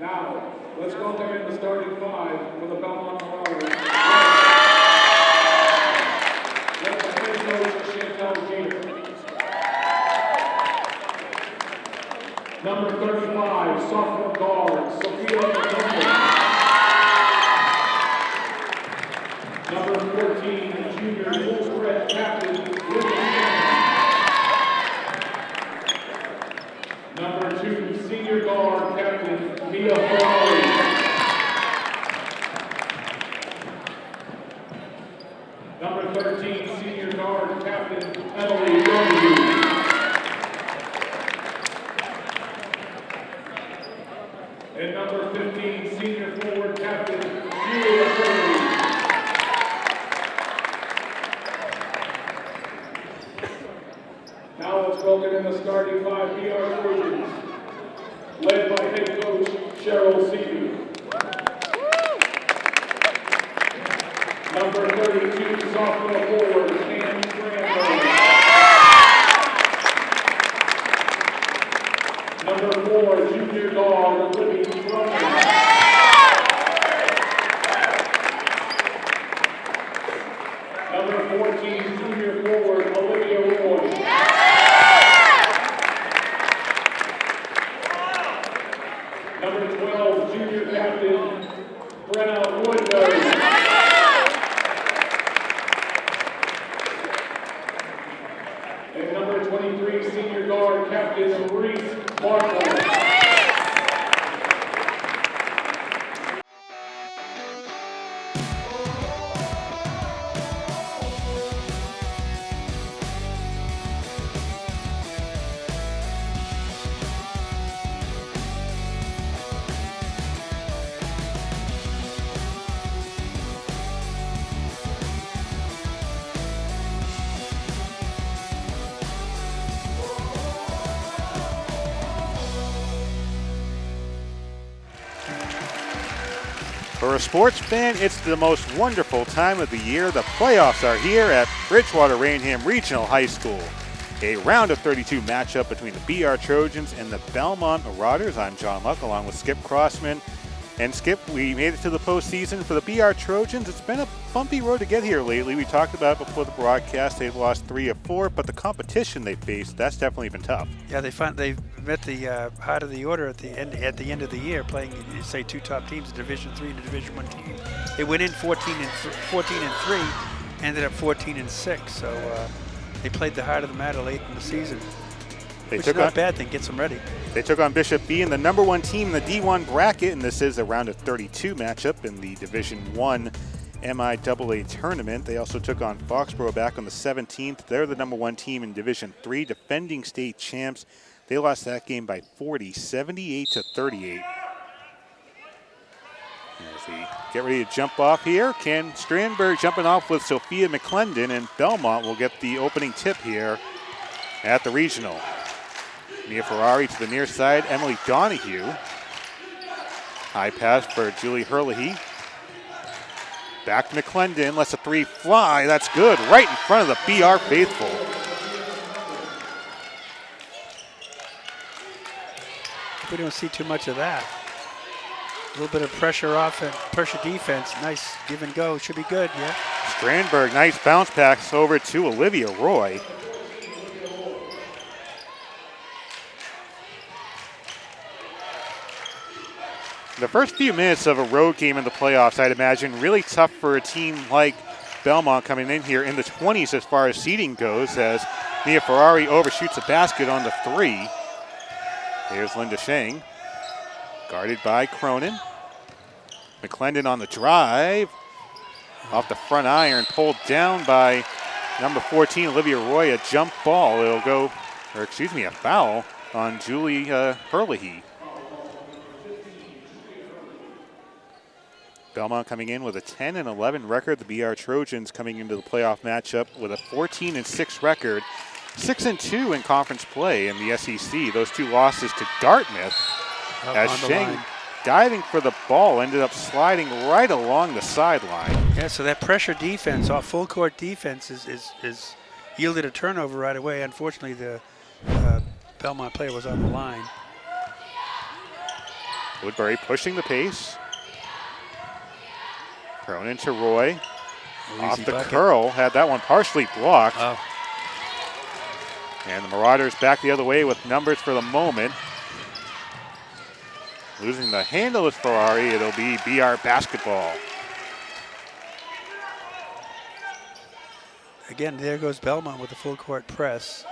Now, let's welcome in the starting five for the Belmont Marauders. Let the head coach, Chantel Jeter. Number 35, sophomore guard, Sophia McClendon. Number 14, junior full threat captain, William Shannon. Number 2, senior guard captain, Mia Ferrari. Number 13, senior guard captain, Emily Donahue. And number 15, senior forward captain, Julia Hurley. Now let's welcome in the starting five BR Trojans, led by head coach Cheryl Seavey. Number 32, sophomore forward, Cam Strandberg. Number 4, junior guard, Libby Drummond. Number 14, junior forward, Olivia Roy. Number 12, junior captain, Brenna Woodbury. And number 23, senior guard captain, Reese Bartlett. For a sports fan, it's the most wonderful time of the year. The playoffs are here at Bridgewater-Raynham Regional High School. A round of 32 matchup between the BR Trojans and the Belmont Marauders. I'm John Luck along with Skip Crossman. And Skip, we made it to the postseason for the BR Trojans. It's been a bumpy road to get here lately. We talked about it before the broadcast. They've lost 3 of 4, but the competition they faced, that's definitely been tough. Yeah, they met the heart of the order at the end of the year, playing say 2 top teams, a Division III and a Division I team. They went in 14 and 3, ended up 14 and 6. So they played the heart of the matter late in the season. Which is not a bad thing, gets them ready. They took on Bishop B and the number 1 team in the D1 bracket, and this is a round of 32 matchup in the Division I MIAA tournament. They also took on Foxborough back on the 17th. They're the number 1 team in Division III, defending state champs. They lost that game by 40, 78-38. As we get ready to jump off here, Ken Strandberg jumping off with Sophia McClendon, and Belmont will get the opening tip here at the regional. Mia Ferrari to the near side, Emily Donahue. High pass for Julie Hurley. Back to McClendon, lets a 3 fly. That's good, right in front of the BR faithful. We don't see too much of that. A little bit of pressure offense, pressure defense. Nice give and go, should be good, yeah. Strandberg, nice bounce pass over to Olivia Roy. The first few minutes of a road game in the playoffs, I'd imagine, really tough for a team like Belmont coming in here in the 20s as far as seeding goes, as Mia Ferrari overshoots a basket on the 3. Here's Linda Shang, guarded by Cronin. McClendon on the drive, off the front iron, pulled down by number 14, Olivia Roy. A jump ball, it'll go, or excuse me, a foul on Julie Hurley. Belmont coming in with a 10-11 record. The BR Trojans coming into the playoff matchup with a 14-6 record. 6-2 in conference play in the SEC. Those 2 losses to Dartmouth. As Sheng diving for the ball ended up sliding right along the sideline. Yeah, so that pressure defense, off full court defense, is yielded a turnover right away. Unfortunately, the Belmont player was on the line. Woodbury pushing the pace. Cronin to Roy. Off the bucket. curl, had that one partially blocked. Oh. And the Marauders back the other way with numbers for the moment. Losing the handle is Ferrari. It'll be BR basketball. Again, there goes Belmont with the full court press.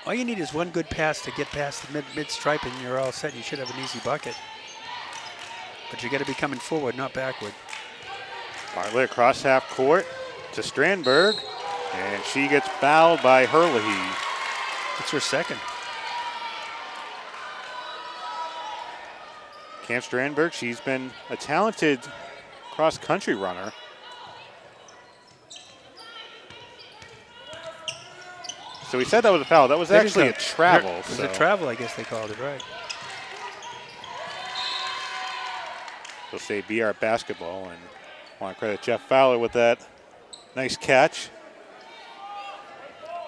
All you need is one good pass to get past the mid stripe and you're all set. You should have an easy bucket. But you got to be coming forward, not backward. Bartlett across half court to Strandberg, and she gets fouled by Herlihy. It's her second. Cam Strandberg, she's been a talented cross-country runner. So we said that was a foul. That was actually a travel. It was a travel, I guess they called it, right. They'll say BR basketball, and I want to credit Jeff Fowler with that nice catch.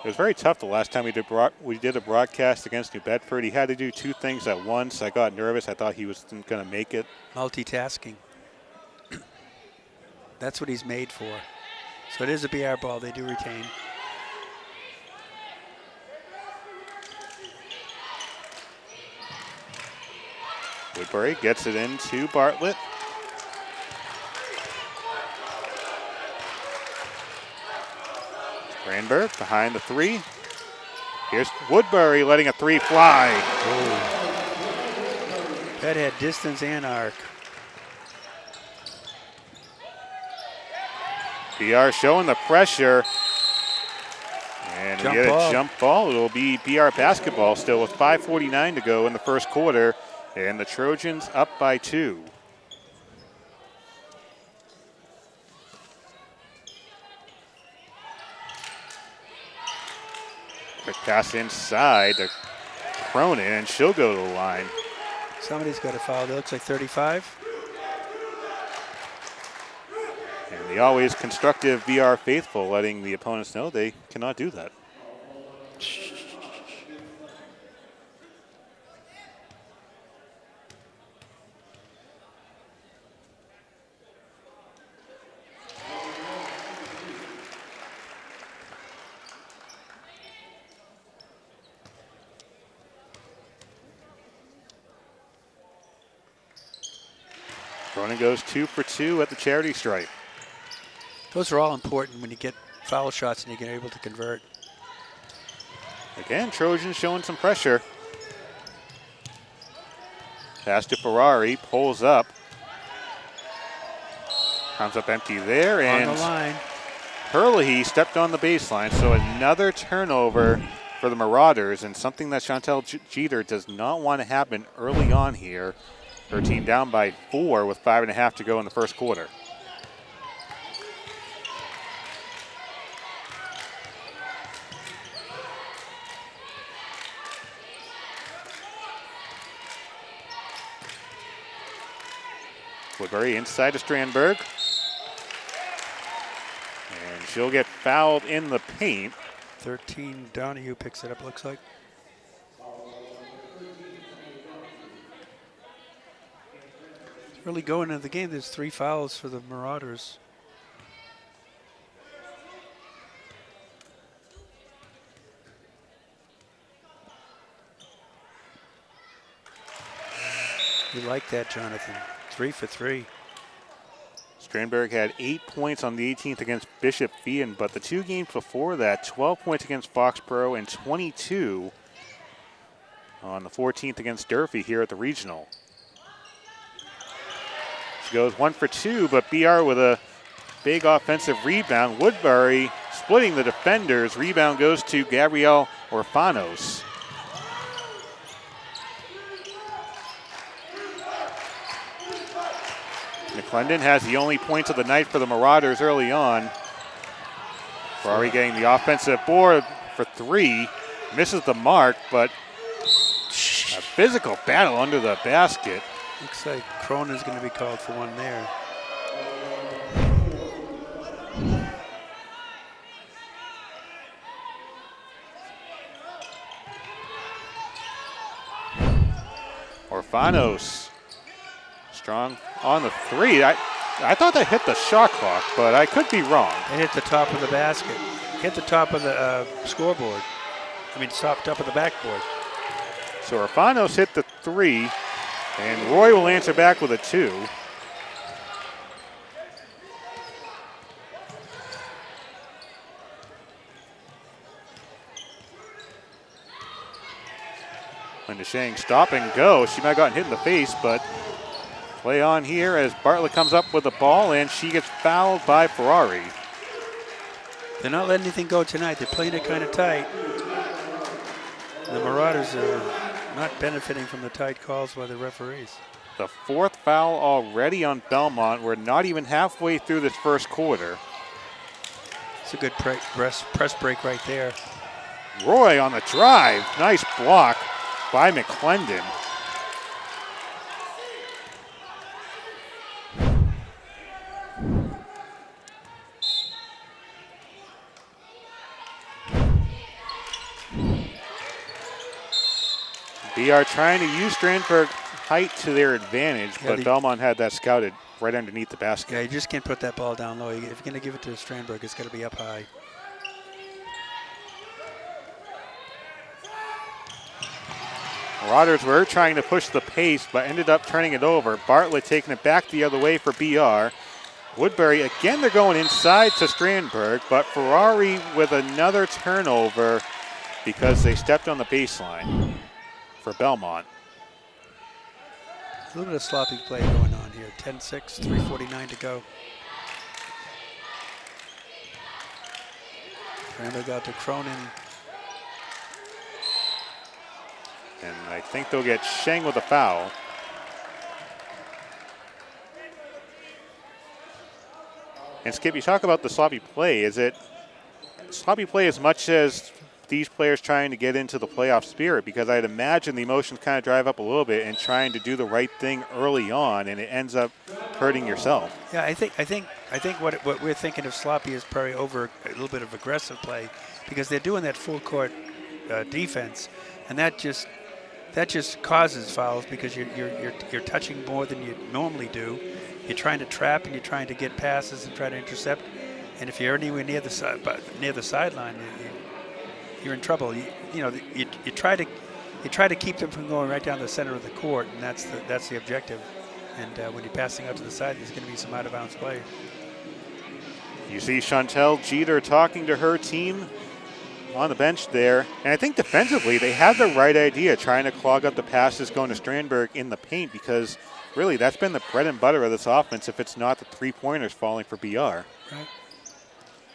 It was very tough the last time we did a broadcast against New Bedford. He had to do two things at once. I got nervous. I thought he wasn't going to make it. Multitasking. That's what he's made for. So it is a BR ball. They do retain. Woodbury gets it into Bartlett. Strandberg behind the three. Here's Woodbury letting a three fly. That had distance and arc. BR showing the pressure. And we get a jump ball. It'll be BR basketball still with 5:49 to go in the first quarter. And the Trojans up by 2. Quick pass inside to Cronin, and she'll go to the line. Somebody's got a foul. That looks like 35. And the always constructive BR faithful letting the opponents know they cannot do that. Cronin goes 2 for 2 at the charity stripe. Those are all important when you get foul shots and you get able to convert. Again, Trojans showing some pressure. Pass to Ferrari, pulls up. Comes up empty there, and on the line. Herlihy stepped on the baseline, so another turnover for the Marauders, and something that Chantel Jeter does not want to happen early on here. Her team down by 4 with 5.5 to go in the first quarter. Woodbury inside to Strandberg. And she'll get fouled in the paint. 13, Donahue picks it up, looks like. Really going into the game, there's 3 fouls for the Marauders. You like that, Jonathan. 3 for 3. Strandberg had 8 points on the 18th against Bishop Feehan, but the 2 games before that, 12 points against Foxborough and 22 on the 14th against Durfee here at the regional. She goes 1 for 2, but BR with a big offensive rebound. Woodbury splitting the defenders. Rebound goes to Gabrielle Orfanos. McClendon has the only points of the night for the Marauders early on. Ferrari getting the offensive board for 3. Misses the mark, but a physical battle under the basket. Looks like Cronin's going to be called for one there. Orfanos strong on the three. I thought that hit the shot clock, but I could be wrong. It hit the top of the basket. Hit the top of the scoreboard. I mean, top of the backboard. So Orfanos hit the three, and Roy will answer back with a two. Linda Shang stop and go. She might have gotten hit in the face, but play on here as Bartlett comes up with the ball, and she gets fouled by Ferrari. They're not letting anything go tonight. They're playing it kind of tight. The Marauders are not benefiting from the tight calls by the referees. The fourth foul already on Belmont. We're not even halfway through this first quarter. It's a good press break right there. Roy on the drive. Nice block by McClendon. BR trying to use Strandberg height to their advantage, but Belmont had that scouted right underneath the basket. Yeah, you just can't put that ball down low. If you're going to give it to Strandberg, it's got to be up high. Marauders were trying to push the pace, but ended up turning it over. Bartlett taking it back the other way for BR. Woodbury, again, they're going inside to Strandberg, but Ferrari with another turnover because they stepped on the baseline for Belmont. A little bit of sloppy play going on here. 10-6, 3:49 to go. Strandberg out to Cronin. And I think they'll get Sheng with a foul. And Skip, you talk about the sloppy play. Is it sloppy play as much as these players trying to get into the playoff spirit? Because I'd imagine the emotions kind of drive up a little bit and trying to do the right thing early on, and it ends up hurting yourself. Yeah, I think what we're thinking of sloppy is probably over a little bit of aggressive play, because they're doing that full court defense, and that just causes fouls because you're touching more than you normally do. You're trying to trap and you're trying to get passes and try to intercept, and if you're anywhere near the sideline, you're in trouble. You try to keep them from going right down the center of the court, and that's the objective. And when you're passing out to the side, there's going to be some out of bounds play. You see Chantel Jeter talking to her team on the bench there. And I think defensively, they had the right idea, trying to clog up the passes going to Strandberg in the paint, because really that's been the bread and butter of this offense if it's not the three-pointers falling for BR. Right.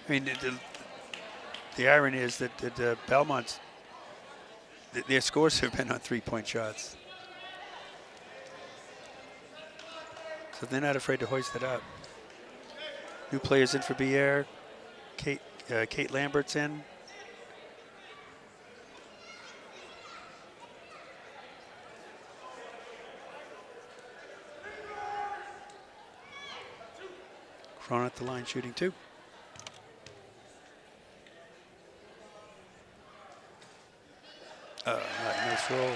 I mean, the irony is that Belmont's, their scores have been on three-point shots. So they're not afraid to hoist it up. New players in for BR. Kate Lambert's in. Cronin at the line shooting two. Nice roll.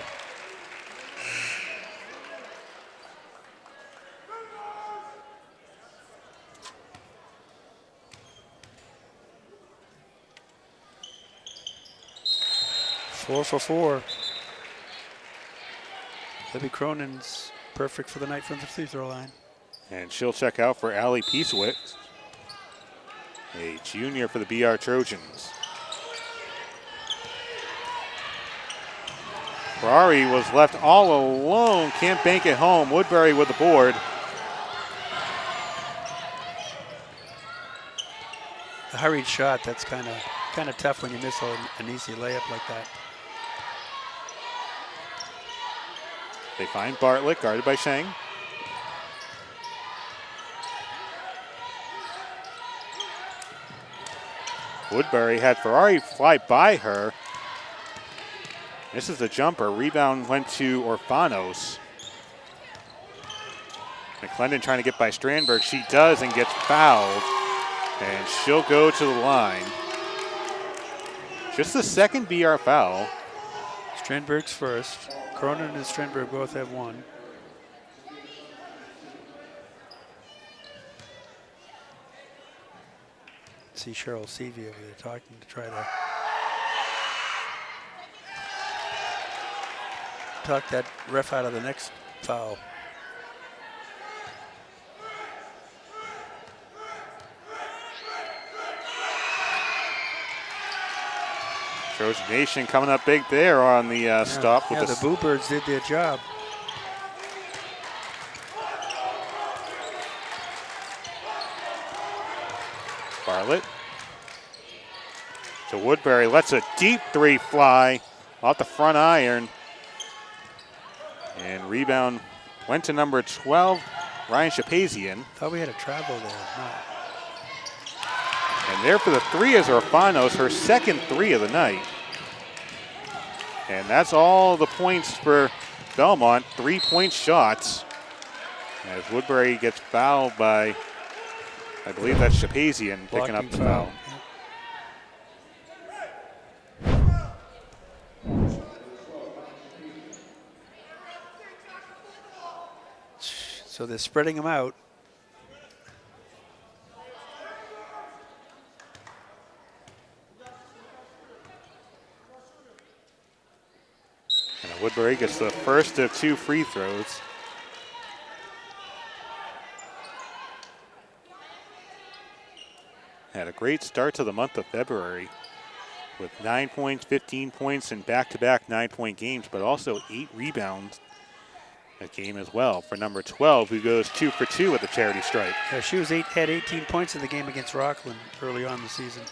Four for four. Libby Cronin's perfect for the night from the free throw line. And she'll check out for Allie Piesewicz, a junior for the BR Trojans. Ferrari was left all alone, can't bank it home. Woodbury with the board. The hurried shot, that's kind of tough when you miss an easy layup like that. They find Bartlett, guarded by Sheng. Woodbury had Ferrari fly by her. This is the jumper. Rebound went to Orfanos. McClendon trying to get by Strandberg. She does and gets fouled. And she'll go to the line. Just the second BR foul. Strandberg's first. Cronin and Strindberg both have one. See Cheryl Seavey over there talking to try to talk that ref out of the next foul. Trojan Nation coming up big there on the stop. With the Boo Birds did their job. Bartlett to Woodbury, lets a deep three fly off the front iron. And rebound went to number 12, Ryan Shapazian. Thought we had a travel there. No. And there for the three is Orfanos, her second three of the night. And that's all the points for Belmont, 3-point shots. As Woodbury gets fouled by, I believe that's Shapazian picking up the foul. So they're spreading them out. And Woodbury gets the first of two free throws. Had a great start to the month of February with 9 points, 15 points, and back-to-back 9-point games, but also 8 rebounds a game as well for number 12, who goes 2 for 2 with the charity stripe. Yeah, she had 18 points in the game against Rockland early on in the season.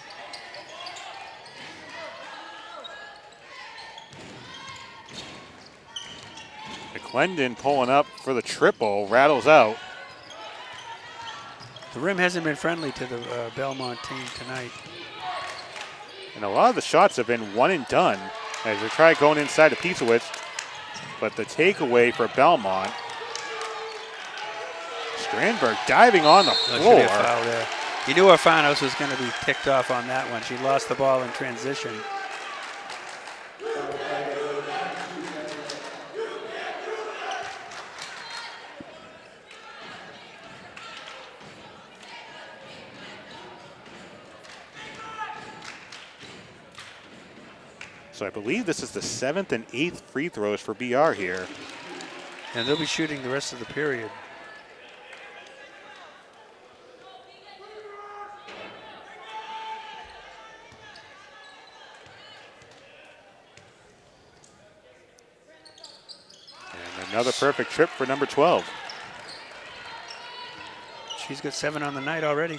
McClendon pulling up for the triple, rattles out. The rim hasn't been friendly to the Belmont team tonight. And a lot of the shots have been one and done as they try going inside of Piesowicz. But the takeaway for Belmont, Strandberg diving on the floor. Foul there. You knew Orfanos was going to be ticked off on that one. She lost the ball in transition. So I believe this is the 7th and 8th free throws for BR here. And they'll be shooting the rest of the period. And another perfect trip for number 12. She's got 7 on the night already.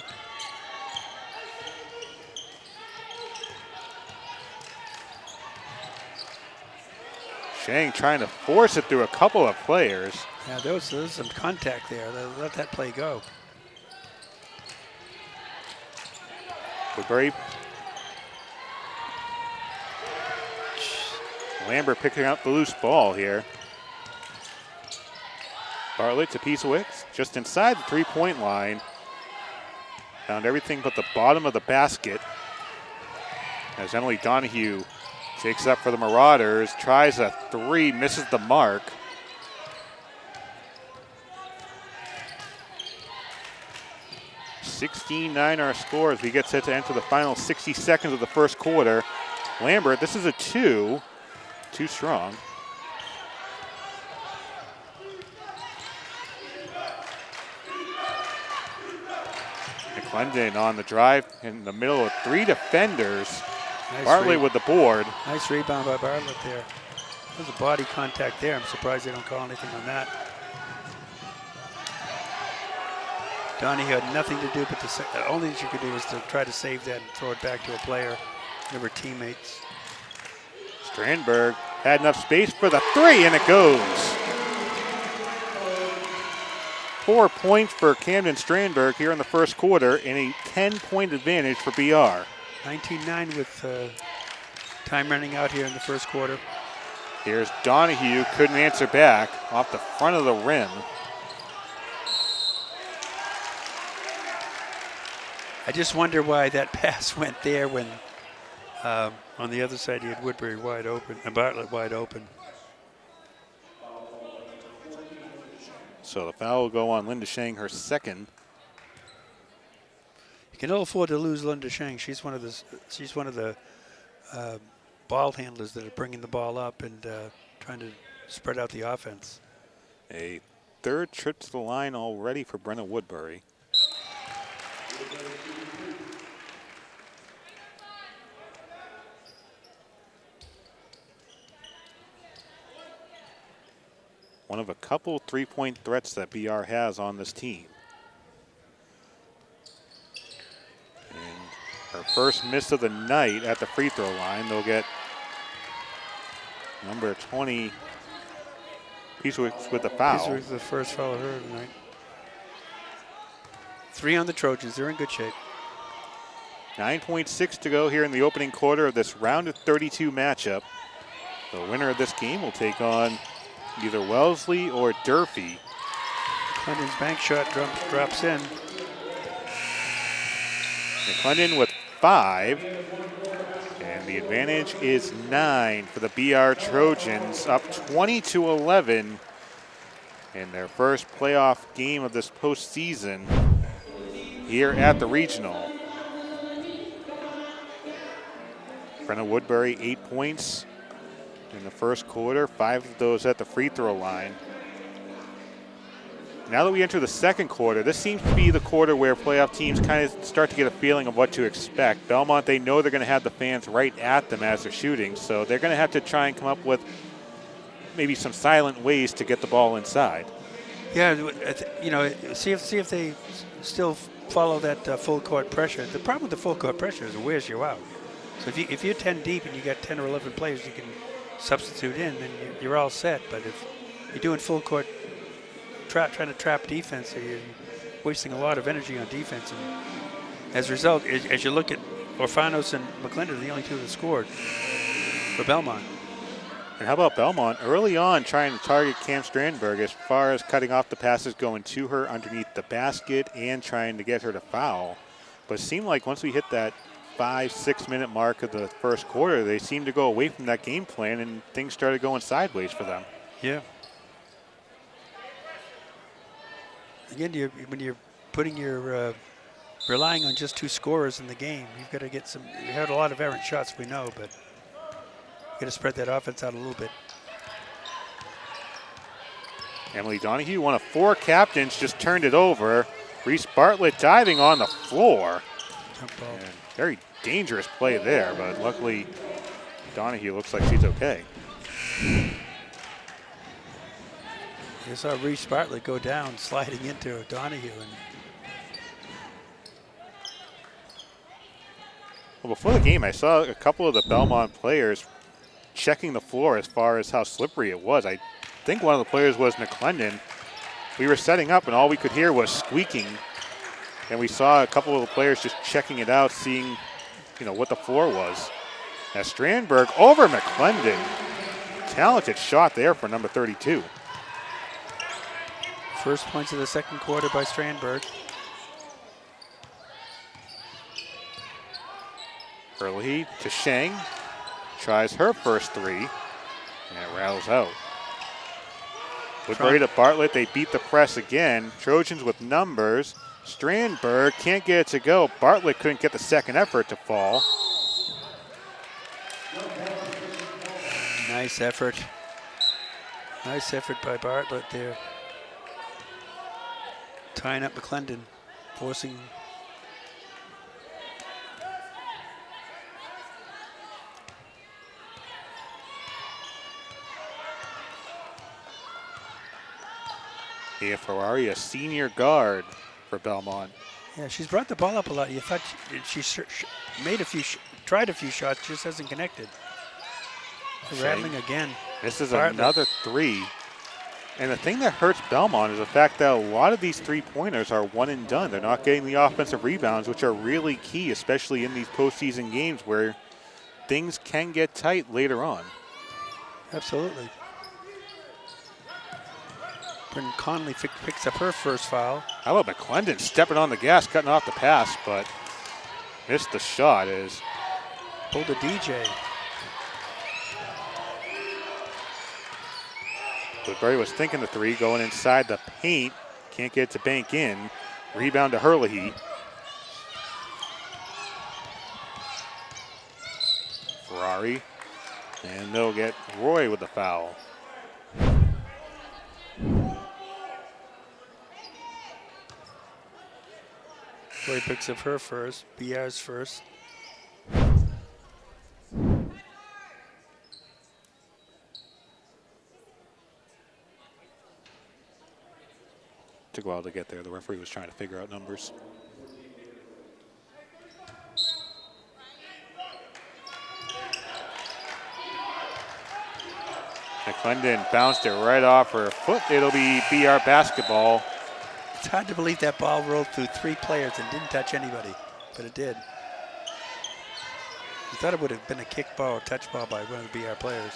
Shang trying to force it through a couple of players. Yeah, there was some contact there. They let that play go. Woodbury. Lambert picking up the loose ball here. Bartlett to Piesowicz, just inside the three-point line. Found everything but the bottom of the basket. As Emily Donahue takes up for the Marauders, tries a three, misses the mark. (16-9) our score as we get set to enter the final 60 seconds of the first quarter. Lambert, this is a two. Too strong. McClendon on the drive in the middle of 3 defenders. Nice Bartlett with the board. Nice rebound by Bartlett there. There's a body contact there. I'm surprised they don't call anything on that. Donahue had nothing to do, but the only thing she could do was to try to save that and throw it back to a player, one of her teammates. Strandberg had enough space for the three, and it goes. 4 points for Camden Strandberg here in the first quarter, and a 10-point advantage for BR. 19-9 with time running out here in the first quarter. Here's Donahue, couldn't answer back off the front of the rim. I just wonder why that pass went there when on the other side you had Woodbury wide open and Bartlett wide open. So the foul will go on Linda Shang, her second. You can ill afford to lose Linda Shang. She's one of the ball handlers that are bringing the ball up and trying to spread out the offense. A third trip to the line already for Brenna Woodbury. One of a couple three-point threats that BR has on this team. And her first miss of the night at the free throw line. They'll get number 20, Peacewick with the foul. Peacewick the first foul of her tonight. 3 on the Trojans. They're in good shape. 9.6 to go here in the opening quarter of this round of 32 matchup. The winner of this game will take on either Wellesley or Durfee. Clendon's bank shot drops in. McClendon with 5. And the advantage is 9 for the BR Trojans, up 20-11 in their first playoff game of this postseason here at the regional. Brenna Woodbury, 8 points in the first quarter, 5 of those at the free throw line. Now that we enter the second quarter, this seems to be the quarter where playoff teams kind of start to get a feeling of what to expect. Belmont, they know they're going to have the fans right at them as they're shooting, so they're going to have to try and come up with maybe some silent ways to get the ball inside. Yeah, you know, see if they still follow that full court pressure. The problem with the full court pressure is it wears you out. So if you're 10 deep and you got 10 or 11 players you can substitute in, then you're all set. But if you're doing full court trying to trap defense, you're wasting a lot of energy on defense. And as a result, as you look at Orfanos and McClendon, the only 2 that scored for Belmont. And how about Belmont early on trying to target Cam Strandberg as far as cutting off the passes going to her underneath the basket and trying to get her to foul. But it seemed like once we hit that 5-6 minute mark of the first quarter, they seemed to go away from that game plan and things started going sideways for them. Yeah. Again, when you're putting your relying on just 2 scorers in the game, you've got to get some. You had a lot of errant shots, we know, but you got to spread that offense out a little bit. Emily Donahue, one of 4 captains, just turned it over. Reese Bartlett diving on the floor. Jump ball. And very dangerous play there, but luckily Donahue looks like she's okay. You saw Reese Bartlett go down, sliding into Donahue. And well, before the game, I saw a couple of the Belmont players checking the floor as far as how slippery it was. I think one of the players was McClendon. We were setting up, and all we could hear was squeaking. And we saw a couple of the players just checking it out, seeing, what the floor was. As Strandberg over McClendon. Talented shot there for number 32. First points of the second quarter by Strandberg. Early to Shang. Tries her first 3. And it rattles out. Woodbury to Bartlett. They beat the press again. Trojans with numbers. Strandberg can't get it to go. Bartlett couldn't get the second effort to fall. Nice effort. Nice effort by Bartlett there. Tying up McClendon, forcing. Mia Ferrari, a senior guard for Belmont. Yeah, she's brought the ball up a lot. You thought she made tried a few shots, just hasn't connected. Rattling again. This is Bartlett. another 3. And the thing that hurts Belmont is the fact that a lot of these 3-pointers are one and done. They're not getting the offensive rebounds, which are really key, especially in these postseason games where things can get tight later on. Absolutely. Brendan Conley picks up her first foul. How about McClendon stepping on the gas, cutting off the pass, but missed the shot as Pulled a DJ. Woodbury was thinking the three, going inside the paint. Can't get it to bank in. Rebound to Herlihy. Ferrari. And they'll get Roy with the foul. Roy picks up her first. BR's first. Took a while to get there. The referee was trying to figure out numbers. McClendon bounced it right off her foot. It'll be BR basketball. It's hard to believe that ball rolled through 3 players and didn't touch anybody, but it did. You thought it would have been a kick ball or touch ball by one of the BR players.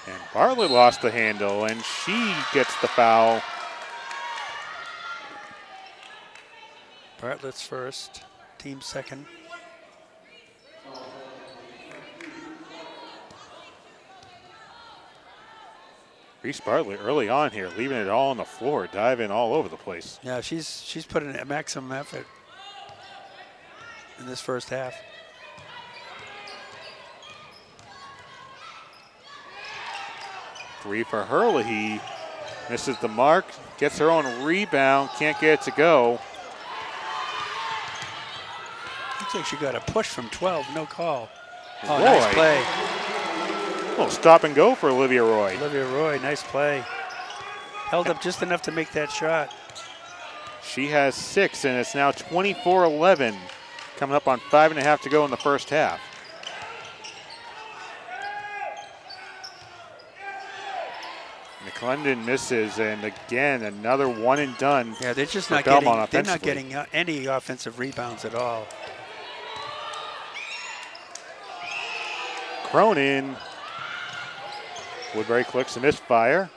And Bartlett lost the handle, and she gets the foul. Bartlett's first, team second. Reese Bartlett early on here, leaving it all on the floor, diving all over the place. Yeah, she's put in a maximum effort in this first half. Three for Herlihy. Misses the mark, gets her own rebound, can't get it to go. Looks like she got a push from 12, no call. Oh, Roy. nice play. Oh, stop and go for Olivia Roy. Olivia Roy, nice play. Held up just enough to make that shot. She has 6, and it's now 24-11, coming up on 5.5 to go in the first half. McClendon misses, and again, another one and done. Yeah, they're just for not Belmont getting. They're not offensively. getting any offensive rebounds at all. Cronin. Woodbury clicks a misfire.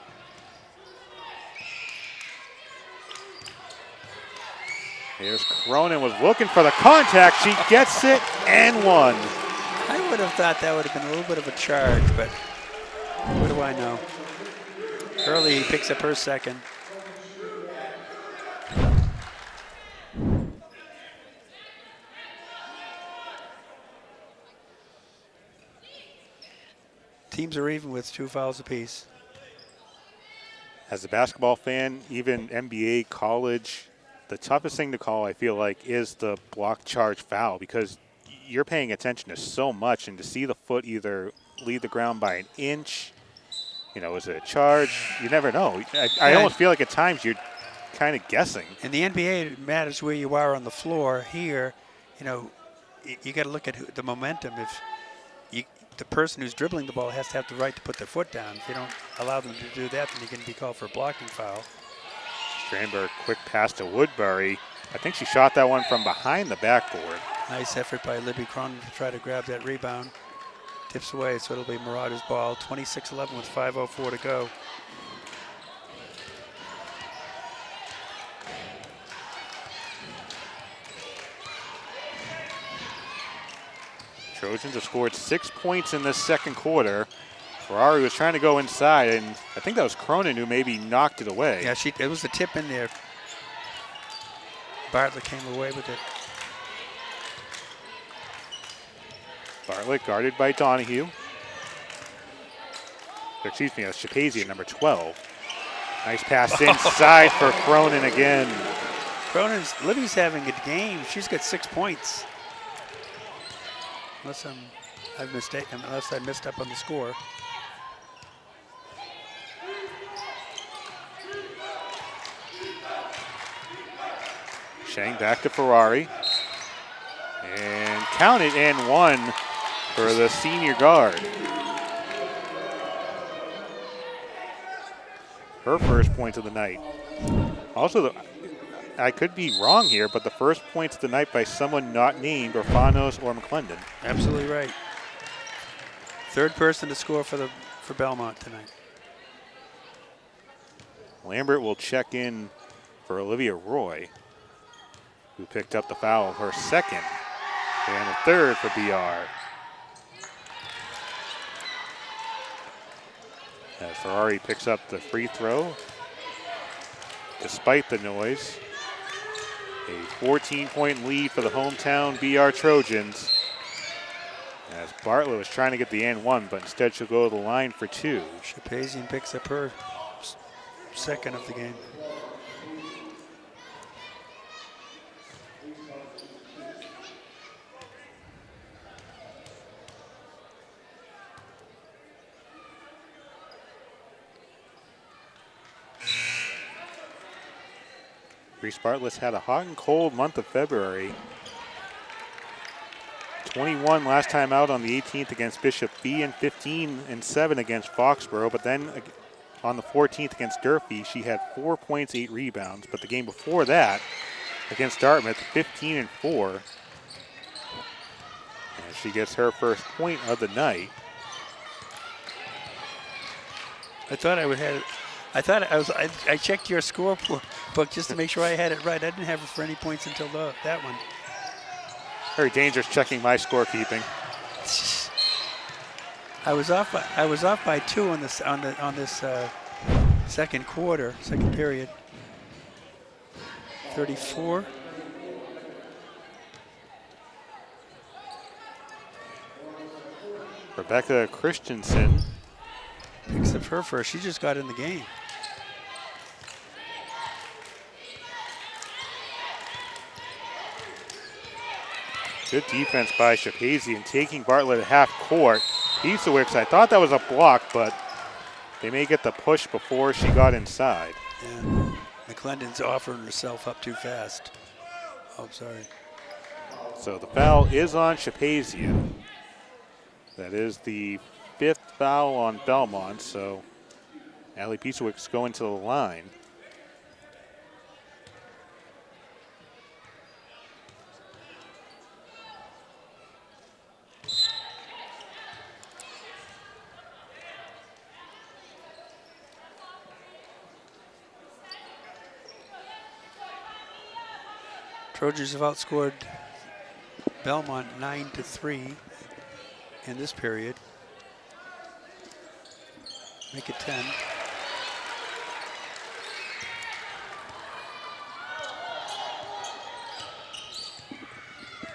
Here's Cronin, was looking for the contact. She gets it and one. I would have thought that would have been a little bit of a charge, but what do I know? Early picks up her second. Teams are even with 2 fouls apiece. As a basketball fan, even NBA, college, the toughest thing to call, I feel like, is the block charge foul, because you're paying attention to so much, and to see the foot either leave the ground by an inch, you know, is it a charge? You never know. I almost feel like at times you're kind of guessing. In the NBA, it matters where you are on the floor. Here, you know, you got to look at the momentum. If the person who's dribbling the ball has to have the right to put their foot down. If you don't allow them to do that, then you can be called for a blocking foul. Strandberg, quick pass to Woodbury. I think she shot that one from behind the backboard. Nice effort by Libby Cronin to try to grab that rebound. Tips away, so it'll be Marauders' ball. 26-11 with 5:04 to go. Trojans have scored 6 points in this second quarter. Ferrari was trying to go inside, and I think that was Cronin who maybe knocked it away. Yeah, it was a tip in there. Bartlett came away with it. Bartlett guarded by Donahue. Excuse me, that's Shapazian, number 12. Nice pass inside for Cronin again. Libby's having a game. She's got 6 points. Unless I missed up on the score. Shang back to Ferrari. And counted and one for the senior guard. Her first point of the night. Also, I could be wrong here, but the first points of the night by someone not named Orfanos or McClendon. Absolutely right. Third person to score for Belmont tonight. Lambert will check in for Olivia Roy. who picked up the foul, her second, and the third for BR. As Ferrari picks up the free throw, despite the noise. A 14-point lead for the hometown BR Trojans. As Bartlett was trying to get the and one, but instead she'll go to the line for two. Shapazian picks up her second of the game. Reese Bartlett's had a hot and cold month of February. 21 last time out on the 18th against Bishop B and 15 and 7 against Foxborough. But then on the 14th against Durfee, she had 4 points, 8 rebounds. But the game before that against Dartmouth, 15 and 4. And she gets her first point of the night. I checked your scorebook just to make sure I had it right. I didn't have it for any points until that one. Very dangerous checking my scorekeeping. I was off by 2 on this second period. 34. Rebecca Christensen picks up her first. She just got in the game. Good defense by Shapazian, taking Bartlett at half court. Piesowicz, I thought that was a block, but they may get the push before she got inside. Yeah, McClendon's offering herself up too fast. Oh, sorry. So the foul is on Shapazian. That is the 5th foul on Belmont, so Allie Piesowicz going to the line. Trojans have outscored Belmont 9-3 in this period. Make it 10.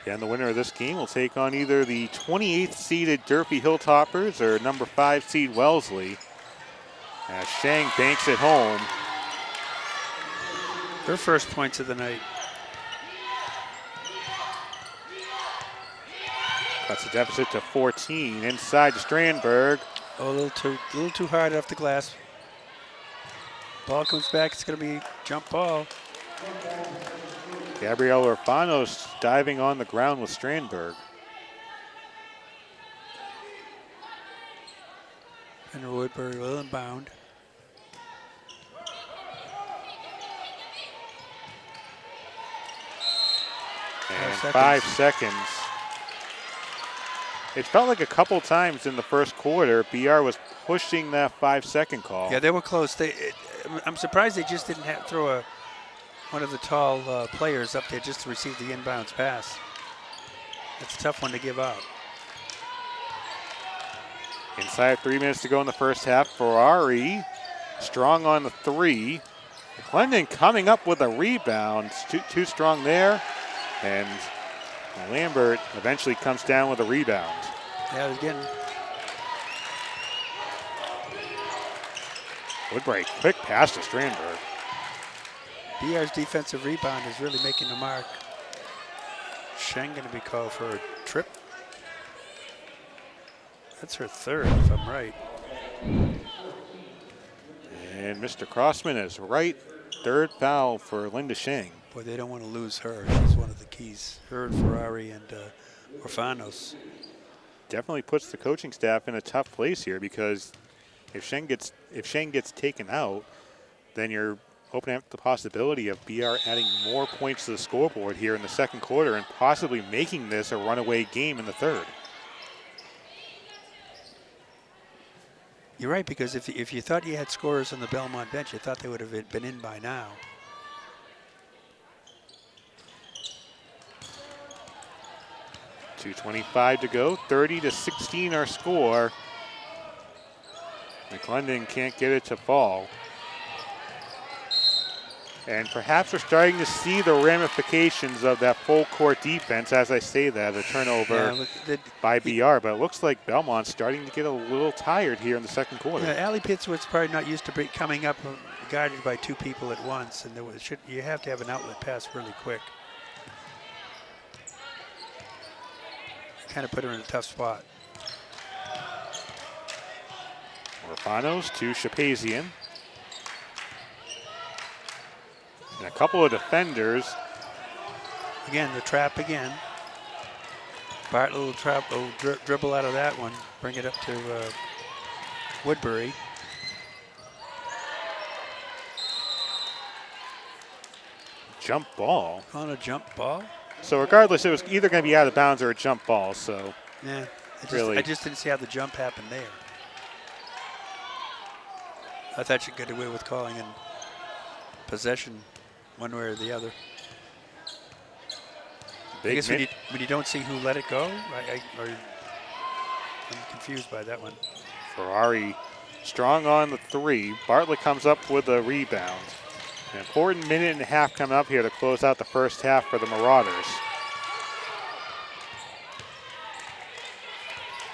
And the winner of this game will take on either the 28th seeded Durfee Hilltoppers or number 5 seed Wellesley. As Shang banks it home. Her first points of the night. Cuts the deficit to 14. Inside to Strandberg. Oh, a little too hard off the glass. Ball comes back. It's going to be jump ball. Gabrielle Orfanos diving on the ground with Strandberg. And Woodbury will inbound. And 5 seconds. It felt like a couple times in the first quarter, BR was pushing that 5-second call. Yeah, they were close. I'm surprised they just didn't throw one of the tall players up there just to receive the inbounds pass. That's a tough one to give up. Inside 3 minutes to go in the first half. Ferrari strong on the 3. McClendon coming up with a rebound. Too strong there. And Lambert eventually comes down with a rebound. Yeah, again. Woodbury, quick pass to Strandberg. BR's defensive rebound is really making the mark. Sheng going to be called for a trip. That's her third, if I'm right. And Mr. Crossman is right. Third foul for Linda Sheng. Boy, they don't want to lose her. She's one of the keys. Her and Ferrari and Orfanos. Definitely puts the coaching staff in a tough place here, because if Sheng gets taken out, then you're opening up the possibility of BR adding more points to the scoreboard here in the second quarter and possibly making this a runaway game in the third. You're right, because if you thought you had scorers on the Belmont bench, you thought they would have been in by now. 2:25 to go, 30-16 our score. McClendon can't get it to fall. And perhaps we're starting to see the ramifications of that full court defense as I say that, a turnover by BR, but it looks like Belmont's starting to get a little tired here in the second quarter. Yeah, Allie Pittswood's probably not used to coming up guarded by two people at once, and you have to have an outlet pass really quick. Kind of put her in a tough spot. Orfanos to Shapazian. And a couple of defenders. Again, the trap again. Bartlett will trap, will dribble out of that one, bring it up to Woodbury. Jump ball. On a jump ball? So regardless, it was either going to be out of bounds or a jump ball, so. Yeah, really. I just didn't see how the jump happened there. I thought you could get away with calling in possession one way or the other. I guess when you don't see who let it go, I'm confused by that one. Ferrari strong on the three. Bartlett comes up with a rebound. An important minute and a half coming up here to close out the first half for the Marauders.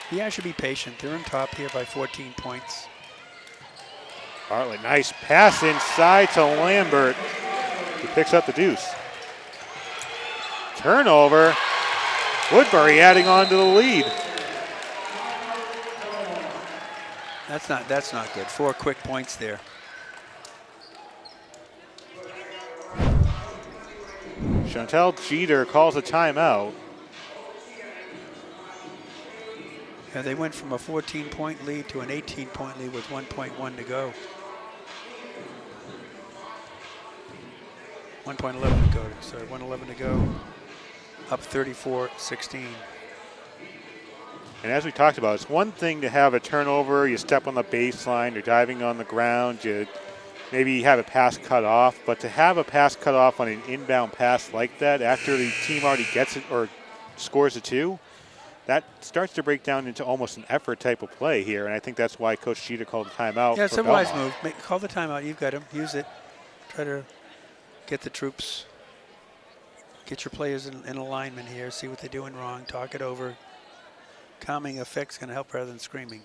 Yeah, should be patient. They're on top here by 14 points. Bartlett, nice pass inside to Lambert. He picks up the deuce. Turnover. Woodbury adding on to the lead. That's not good. 4 quick points there. Chantel Jeter calls a timeout. Yeah, they went from a 14-point lead to an 18-point lead with 1.1 to go. 1.11 to go. Sorry, 1:11 to go. Up 34-16. And as we talked about, it's one thing to have a turnover, you step on the baseline, you're diving on the ground, maybe you have a pass cut off, but to have a pass cut off on an inbound pass like that after the team already gets it or scores a 2, that starts to break down into almost an effort type of play here, and I think that's why Coach Jeter called the timeout. Yeah, it's a wise move. Call the timeout. You've got him. Use it. Try to get the troops, get your players in alignment here, see what they're doing wrong, talk it over. Calming effect's going to help rather than screaming.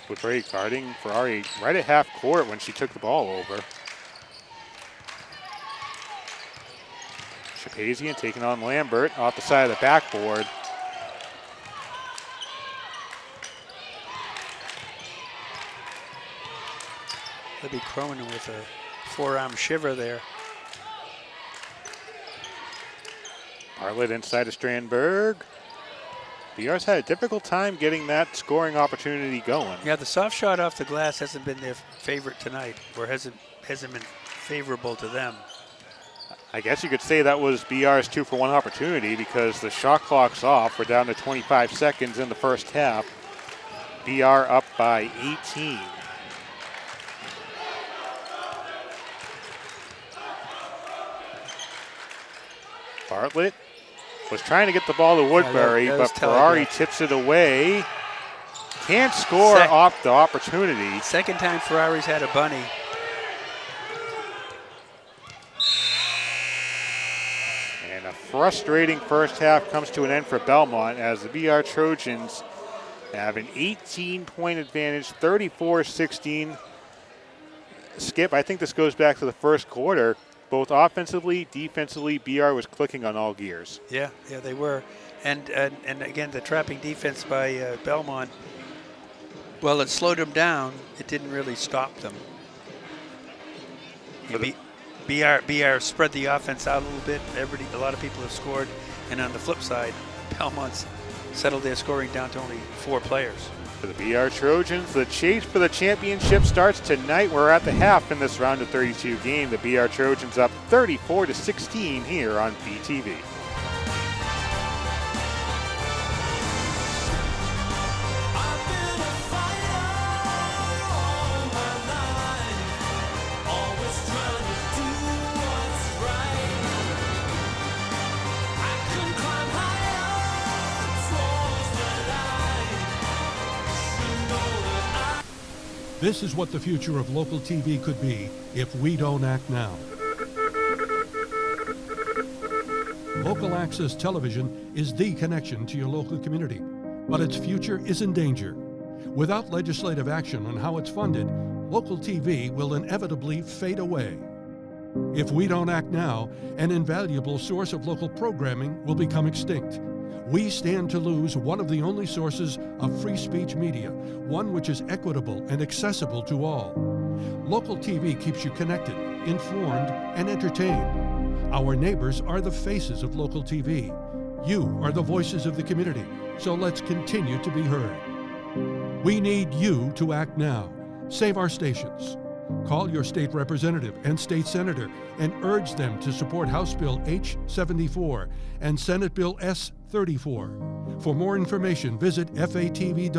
Woodbury guarding Ferrari right at half court when she took the ball over. Shapazian taking on Lambert off the side of the backboard. They'll be Cronin with a forearm shiver there. Bartlett inside to Strandberg. BR's had a difficult time getting that scoring opportunity going. Yeah, the soft shot off the glass hasn't been their favorite tonight, or hasn't been favorable to them. I guess you could say that was BR's 2-for-1 opportunity because the shot clock's off. We're down to 25 seconds in the first half. BR up by 18. Bartlett was trying to get the ball to Woodbury, but Ferrari tips it away. Can't score off the opportunity. Second time Ferrari's had a bunny. And a frustrating first half comes to an end for Belmont as the BR Trojans have an 18-point advantage, 34-16. Skip, I think this goes back to the first quarter. Both offensively, defensively, BR was clicking on all gears. Yeah, they were. And again, the trapping defense by Belmont, well, it slowed them down. It didn't really stop them. BR spread the offense out a little bit. A lot of people have scored. And on the flip side, Belmont's settled their scoring down to only 4 players. For the BR Trojans, the chase for the championship starts tonight. We're at the half in this round of 32 game. The BR Trojans up 34-16 here on BTV. This is what the future of local TV could be if we don't act now. Local access television is the connection to your local community, but its future is in danger. Without legislative action on how it's funded, local TV will inevitably fade away. If we don't act now, an invaluable source of local programming will become extinct. We stand to lose one of the only sources of free speech media, one which is equitable and accessible to all. Local TV keeps you connected, informed, and entertained. Our neighbors are the faces of local TV. You are the voices of the community, so let's continue to be heard. We need you to act now. Save our stations. Call your state representative and state senator and urge them to support House Bill H-74 and Senate Bill S-34. For more information, visit fatv.org/SOS.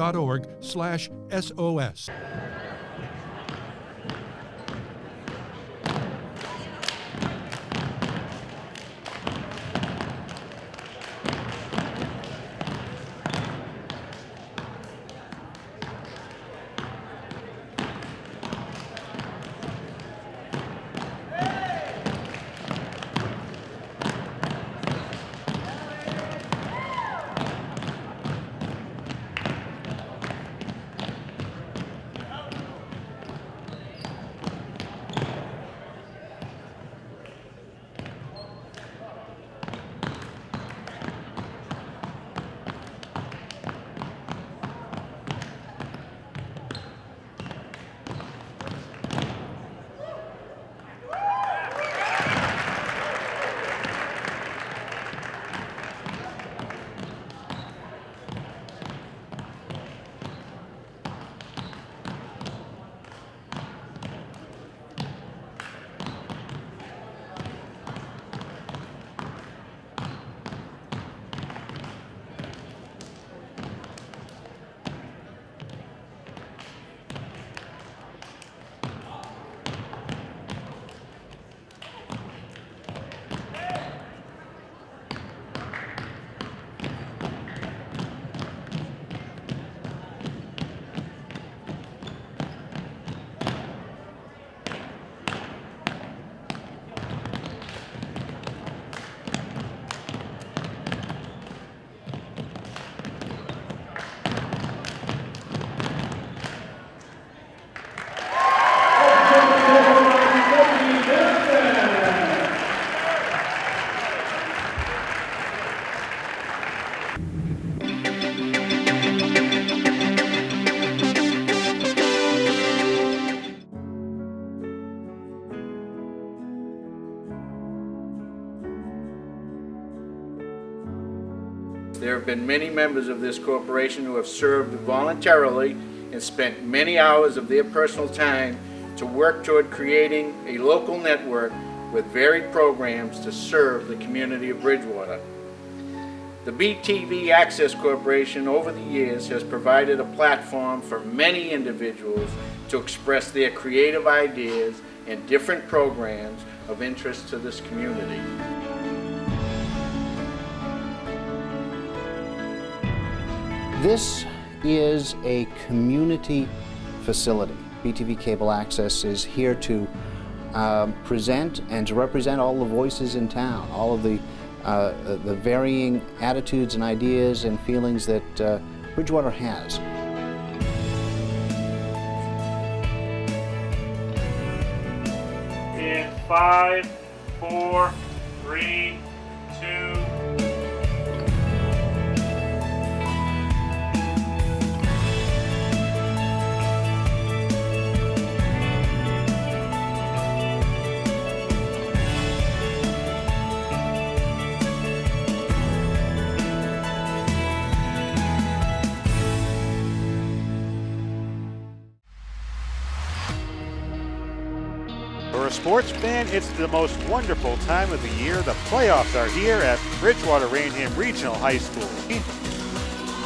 There have been many members of this corporation who have served voluntarily and spent many hours of their personal time to work toward creating a local network with varied programs to serve the community of Bridgewater. The BTV Access Corporation over the years has provided a platform for many individuals to express their creative ideas and different programs of interest to this community. This is a community facility. BTV Cable Access is here to present and to represent all the voices in town, all of the varying attitudes and ideas and feelings that Bridgewater has. In 5, 4, 3, 2. For a sports fan, it's the most wonderful time of the year. The playoffs are here at Bridgewater-Raynham Regional High School.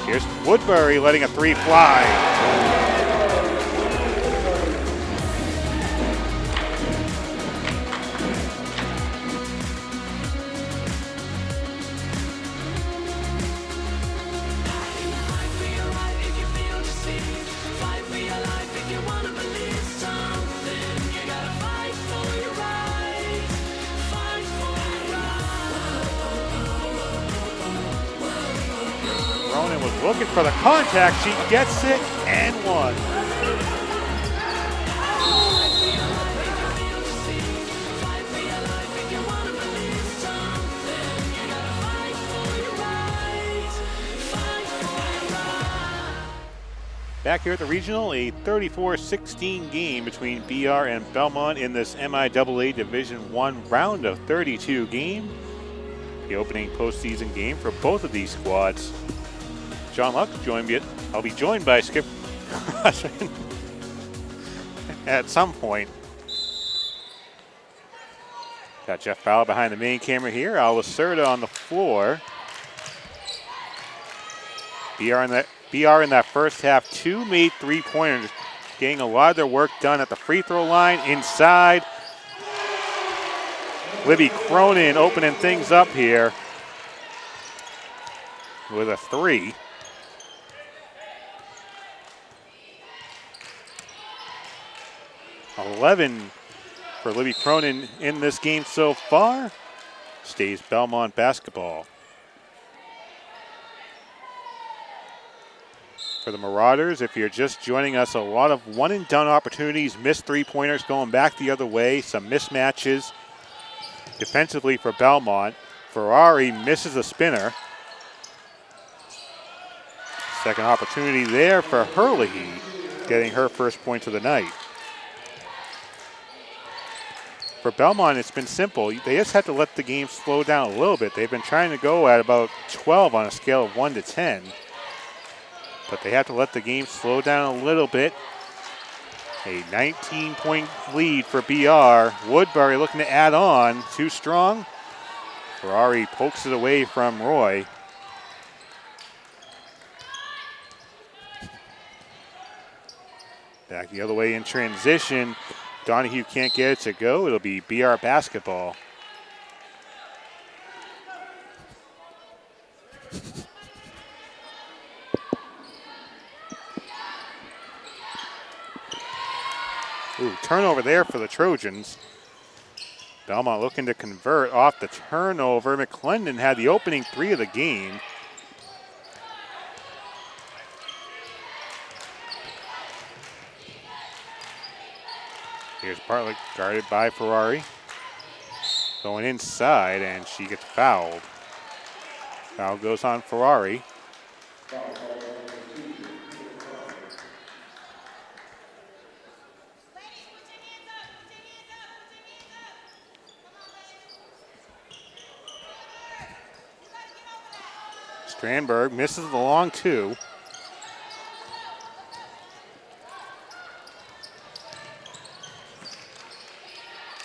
Here's Woodbury letting a three fly. Fight for your life if you want to believe. Looking for the contact. She gets it and one. Back here at the regional, a 34-16 game between BR and Belmont in this MIAA Division I round of 32 game. The opening postseason game for both of these squads. John Luck joined me. I'll be joined by Skip Crossman at some point. Got Jeff Fowler behind the main camera here. Al Lacerda on the floor. BR in that first half, 2 made 3-pointers, getting a lot of their work done at the free throw line. Inside, Libby Cronin opening things up here with a 3. $11 for Libby Cronin in this game so far. Stays Belmont basketball. For the Marauders, if you're just joining us, a lot of one-and-done opportunities, missed 3-pointers going back the other way, some mismatches defensively for Belmont. Ferrari misses a spinner. Second opportunity there for Hurley, getting her first points of the night. For Belmont, it's been simple. They just had to let the game slow down a little bit. They've been trying to go at about 12 on a scale of 1 to 10. But they have to let the game slow down a little bit. A 19-point lead for BR. Woodbury looking to add on. Too strong. Ferrari pokes it away from Roy. Back the other way in transition. Donahue can't get it to go. It'll be BR basketball. Ooh, turnover there for the Trojans. Belmont looking to convert off the turnover. McClendon had the opening 3 of the game. Here's Bartlett guarded by Ferrari. Going inside, and she gets fouled. Foul goes on Ferrari. Strandberg misses the long 2.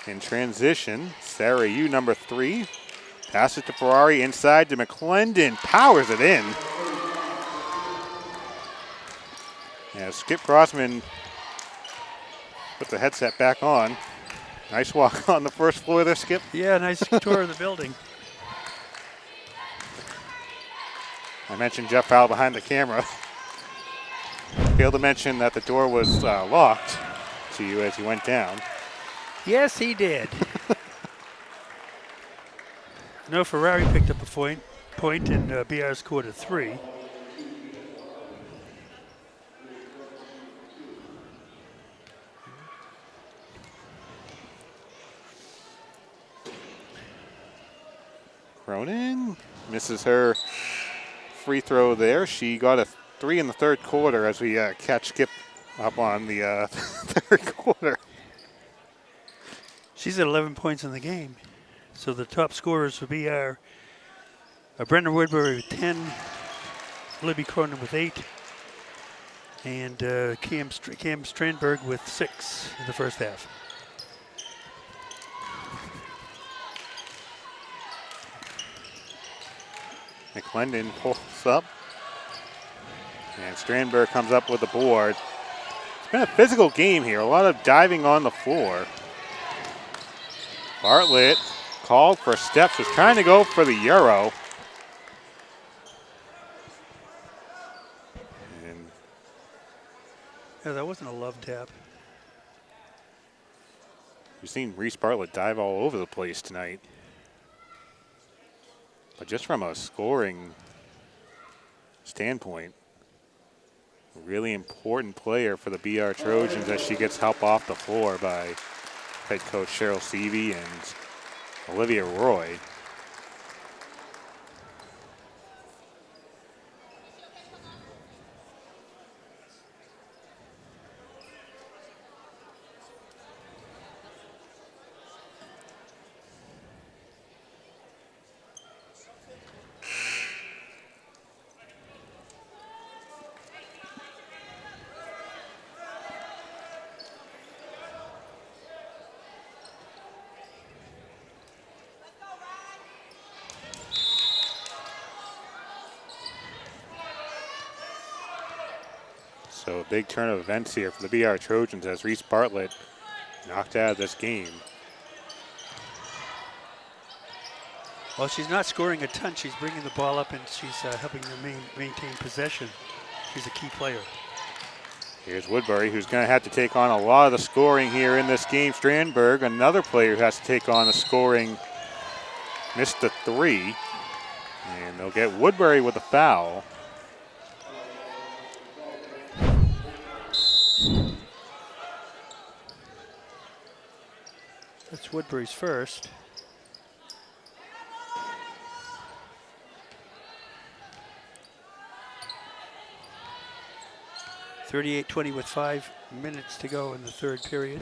In transition, Sarah Yu, number 3. Pass it to Ferrari, inside to McClendon. Powers it in. Yeah, Skip Crossman put the headset back on. Nice walk on the first floor there, Skip. Yeah, nice tour of the building. I mentioned Jeff Fowle behind the camera. Failed to mention that the door was locked to you as you went down. Yes, he did. No, Ferrari picked up a point and BR scored a 3. Cronin misses her free throw there. She got a 3 in the third quarter as we catch Skip up on the third quarter. She's at 11 points in the game. So the top scorers for BR are Brenda Woodbury with 10, Libby Cronin with 8, and Cam Strandberg with 6 in the first half. McClendon pulls up, and Strandberg comes up with the board. It's been a physical game here, a lot of diving on the floor. Bartlett called for steps, was trying to go for the Euro. And Yeah, that wasn't a love tap. we've seen Reese Bartlett dive all over the place tonight. But just from a scoring standpoint. A really important player for the BR Trojans as she gets help off the floor by head coach Cheryl Seavey and Olivia Roy. So a big turn of events here for the BR Trojans as Reese Bartlett knocked out of this game. Well, she's not scoring a ton. She's bringing the ball up and she's helping them maintain possession. She's a key player. Here's Woodbury, who's going to have to take on a lot of the scoring here in this game. Strandberg, another player who has to take on the scoring, missed the three. And they'll get Woodbury with a foul. That's Woodbury's first. (38-20) with 5 minutes to go in the third period.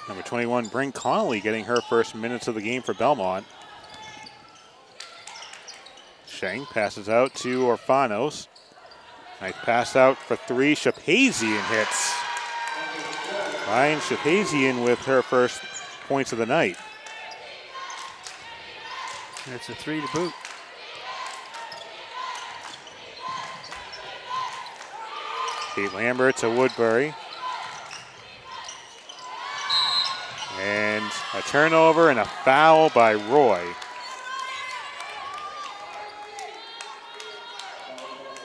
Number 21, Bryn Connolly, getting her first minutes of the game for Belmont. Sheng passes out to Orfanos. Nice pass out for three. Shapazian hits. Ryan Shapazian with her first points of the night. And it's a three to boot. Kate Lambert to Woodbury. And a turnover and a foul by Roy.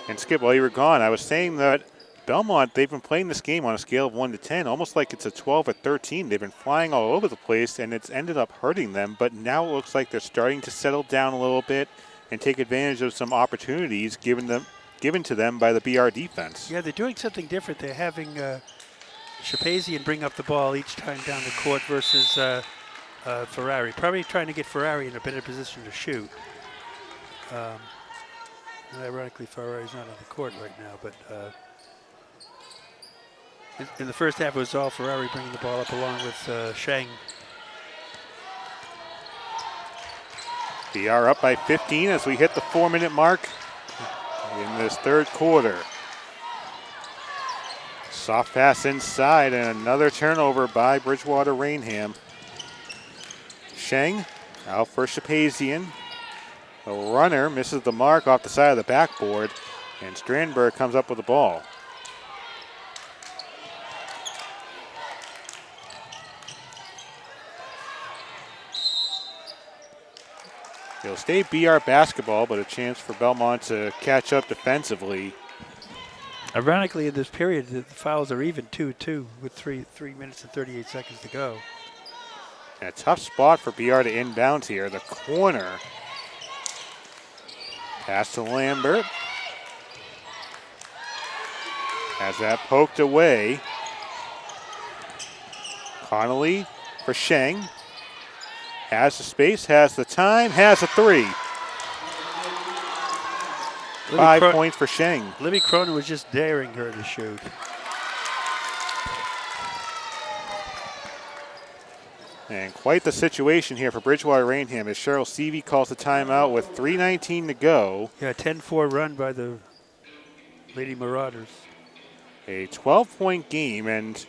And Skip, while you were gone, I was saying that Belmont, they've been playing this game on a scale of 1 to 10, almost like it's a 12 or 13. They've been flying all over the place, and it's ended up hurting them. But now it looks like they're starting to settle down a little bit and take advantage of some opportunities given to them by the BR defense. Yeah, they're doing something different. They're having Shapazian bring up the ball each time down the court versus Ferrari. Probably trying to get Ferrari in a better position to shoot. And ironically, Ferrari's not on the court right now, but in the first half, it was all Ferrari bringing the ball up along with Sheng. BR up by 15 as we hit the 4-minute mark in this third quarter. Soft pass inside and another turnover by Bridgewater-Raynham. Sheng out for Shapazian. The runner misses the mark off the side of the backboard, and Strandberg comes up with the ball. It'll stay BR basketball, but a chance for Belmont to catch up defensively. Ironically, in this period, the fouls are even 2-2 with 3 minutes and 38 seconds to go. And a tough spot for BR to inbound here. The corner. Pass to Lambert. Has that poked away. Connolly for Sheng. Has the space, has the time, has a three. 5 points for Sheng. Libby Cronin was just daring her to shoot. And quite the situation here for Bridgewater-Raynham as Cheryl Seavey calls the timeout with 3:19 to go. Yeah, 10-4 run by the Lady Marauders. A 12-point game, and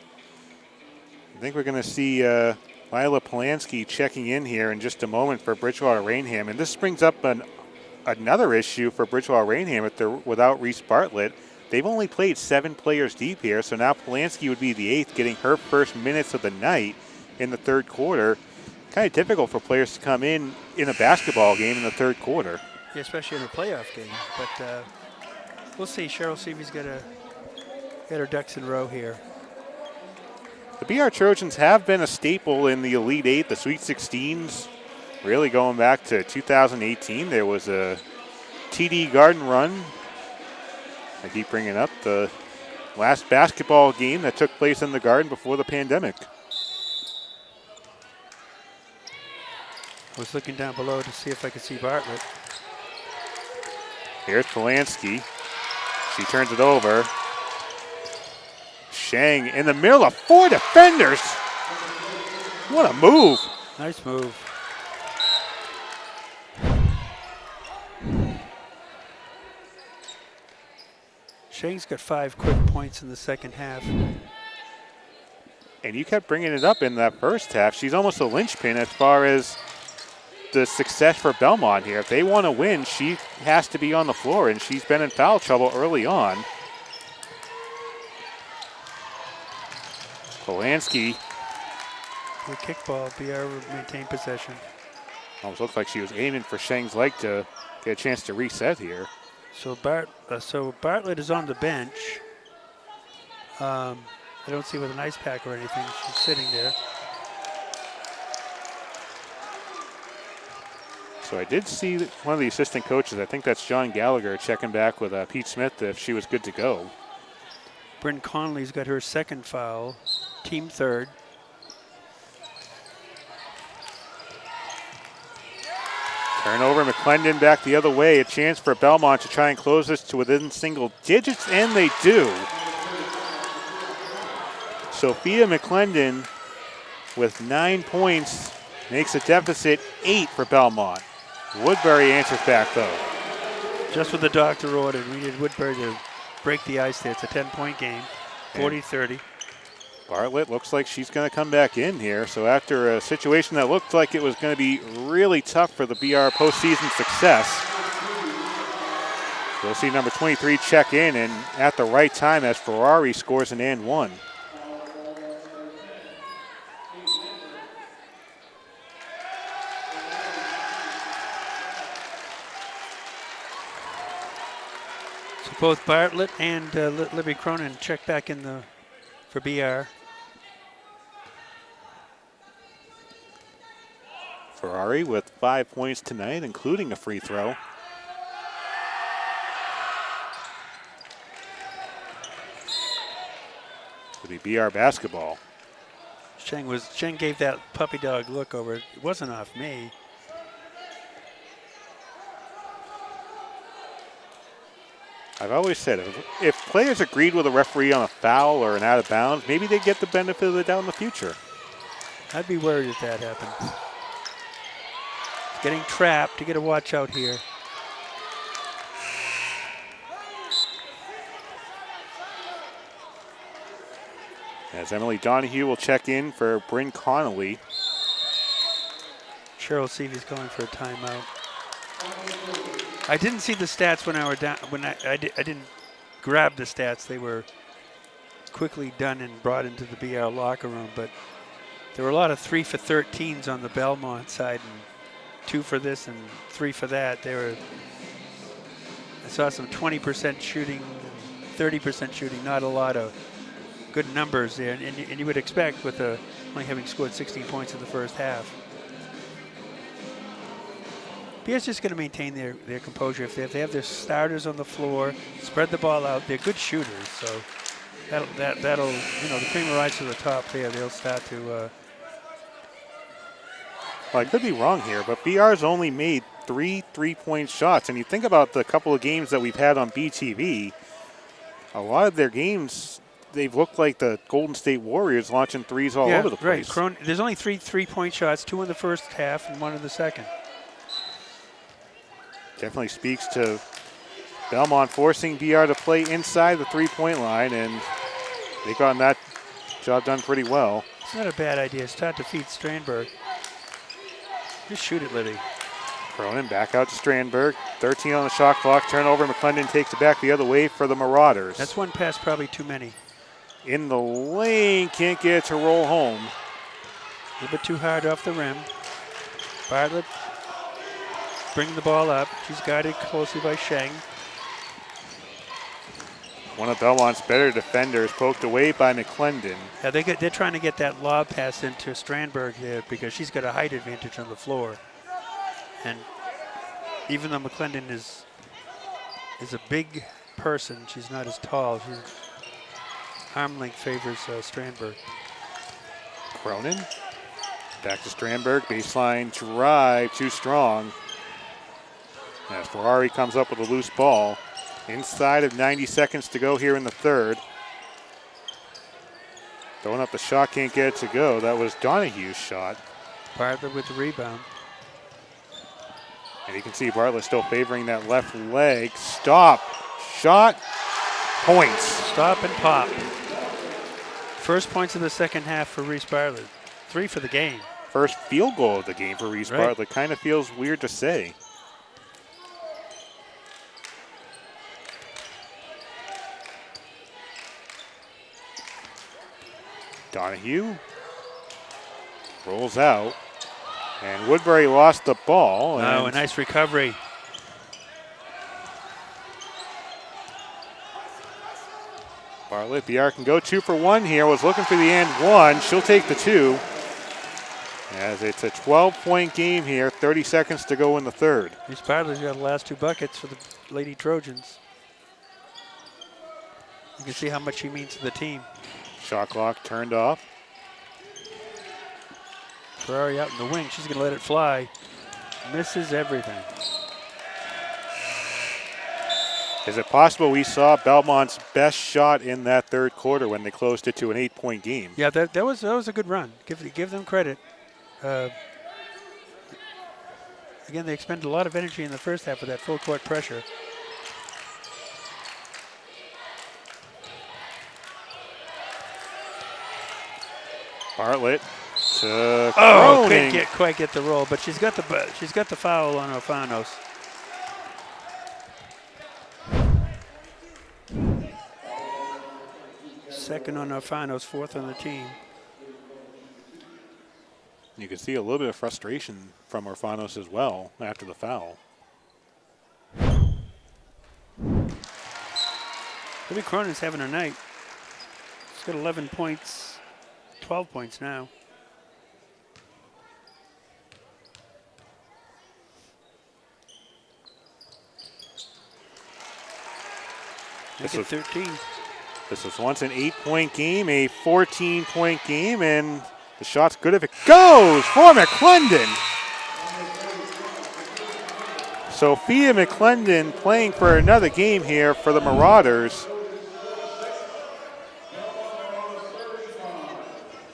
I think we're going to see Lila Polanski checking in here in just a moment for Bridgewater-Raynham. And this brings up another issue for Bridgewater-Raynham without Reese Bartlett. They've only played 7 players deep here, so now Polanski would be the 8th, getting her first minutes of the night in the third quarter. Kind of difficult for players to come in a basketball game in the third quarter. Yeah, especially in a playoff game. But we'll see. Cheryl Seavey's got to get her ducks in a row here. The BR Trojans have been a staple in the Elite Eight, the Sweet 16s, really going back to 2018. There was a TD Garden Run. I keep bringing up the last basketball game that took place in the Garden before the pandemic. I was looking down below to see if I could see Bartlett. Here's Polanski. She turns it over. Shang in the middle of 4 defenders. What a move. Nice move. Shang's got 5 quick points in the second half. And you kept bringing it up in that first half. She's almost a linchpin as far as the success for Belmont here. If they want to win, she has to be on the floor, and she's been in foul trouble early on. Polanski. The kickball, BR would maintain possession. Almost looked like she was aiming for Shang's leg to get a chance to reset here. So Bartlett is on the bench. I don't see with an ice pack or anything. She's sitting there. So I did see one of the assistant coaches, I think that's John Gallagher, checking back with Pete Smith if she was good to go. Bryn Conley's got her second foul, team third. Turnover, McClendon back the other way. A chance for Belmont to try and close this to within single digits, and they do. Sophia McClendon with 9 points makes a deficit 8 for Belmont. Woodbury answers back though. Just what the doctor ordered. We needed Woodbury to break the ice there. It's a 10-point game, 40-30. Bartlett looks like she's going to come back in here. So after a situation that looked like it was going to be really tough for the BR postseason success, we'll see number 23 check in, and at the right time as Ferrari scores an and one. So both Bartlett and Libby Cronin check back in for BR. Ferrari with 5 points tonight, including a free throw. It'll be BR basketball. Sheng gave that puppy dog look over. It wasn't off me. I've always said if players agreed with a referee on a foul or an out of bounds, maybe they get the benefit of the doubt in the future. I'd be worried if that happened. Getting trapped. You got to watch out here. As Emily Donahue will check in for Bryn Connolly. Cheryl Seavey's going for a timeout. I didn't see the stats when I were down. When I didn't grab the stats. They were quickly done and brought into the BR locker room. But there were a lot of 3 for 13s on the Belmont side, and 2 for this and 3 for that. I saw some 20% shooting, 30% shooting. Not a lot of good numbers there, and you would expect with only having scored 16 points in the first half. BR's just going to maintain their composure. If they have their starters on the floor, spread the ball out. They're good shooters, so that'll the cream will rise to the top there. They'll start to. Well, I could be wrong here, but BR's only made 3 3-point shots, and you think about the couple of games that we've had on BTV. A lot of their games, they've looked like the Golden State Warriors launching threes all over the place. Right. There's only 3 3-point shots, 2 in the first half and 1 in the second. Definitely speaks to Belmont forcing BR to play inside the 3-point line, and they got that job done pretty well. It's not a bad idea. Start to feed Strandberg. Just shoot it, Libby. Cronin back out to Strandberg. 13 on the shot clock. Turnover. McClendon takes it back the other way for the Marauders. That's one pass, probably too many. In the lane. Can't get it to roll home. A little bit too hard off the rim. Bartlett bringing the ball up. She's guarded closely by Sheng. One of Belmont's better defenders poked away by McClendon. Yeah, they're trying to get that lob pass into Strandberg there because she's got a height advantage on the floor. And even though McClendon is a big person, she's not as tall. She's arm length favors Strandberg. Cronin. Back to Strandberg. Baseline drive. Too strong. As Ferrari comes up with a loose ball. Inside of 90 seconds to go here in the third. Throwing up the shot, can't get it to go. That was Donahue's shot. Bartlett with the rebound. And you can see Bartlett still favoring that left leg. Stop. Shot. Points. Stop and pop. First points of the second half for Reese Bartlett. 3 for the game. First field goal of the game for Reese Bartlett. Kind of feels weird to say. Donahue rolls out. And Woodbury lost the ball. Oh, a nice recovery. Bartlett, BR can go 2 for 1 here. Was looking for the and one. She'll take the 2. As it's a 12-point game here. 30 seconds to go in the third. Reese Bartlett's got the last 2 buckets for the Lady Trojans. You can see how much he means to the team. Shot clock turned off. Ferrari out in the wing. She's going to let it fly. Misses everything. Is it possible we saw Belmont's best shot in that third quarter when they closed it to an 8-point game? Yeah, that was a good run. Give them credit. Again, they expended a lot of energy in the first half with that full court pressure. Bartlett to Oh, Cronin. couldn't quite get the roll, but she's got the foul on Alfanos. Second on Alfanos, 4th on the team. You can see a little bit of frustration from Orfanos as well after the foul. Libby Cronin's having a night. She's got 11 points, 12 points now. This Make it 13. This was once an 8-point game, a 14-point game, and the shot's good if it goes for McClendon. Sophia McClendon playing for another game here for the Marauders.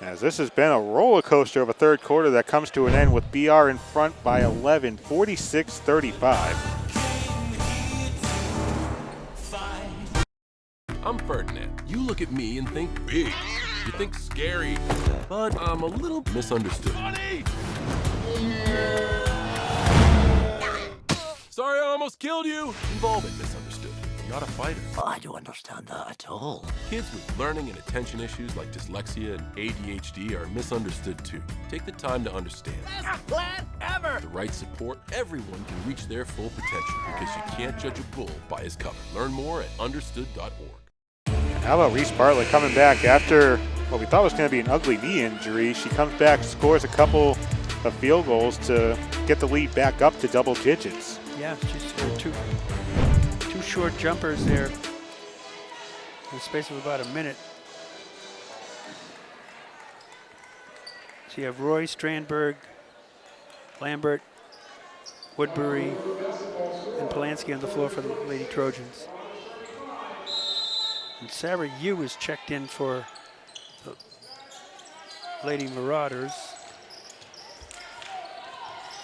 As this has been a roller coaster of a third quarter that comes to an end with BR in front by 11, 46-35. I'm Ferdinand. You look at me and think big. You think scary, but I'm a little misunderstood. Sorry, I almost killed you. We've all been misunderstood. I'm not a fighter. I don't understand that at all. Kids with learning and attention issues like dyslexia and ADHD are misunderstood too. Take the time to understand. Best plan ever! With the right support, everyone can reach their full potential because you can't judge a bull by his cover. Learn more at understood.org. How about Reese Bartlett coming back after what we thought was going to be an ugly knee injury? She comes back, scores a couple of field goals to get the lead back up to double digits. Yeah, she's two short jumpers there in the space of about a minute. So you have Roy, Strandberg, Lambert, Woodbury, and Polanski on the floor for the Lady Trojans. And Sarah Yu is checked in for the Lady Marauders.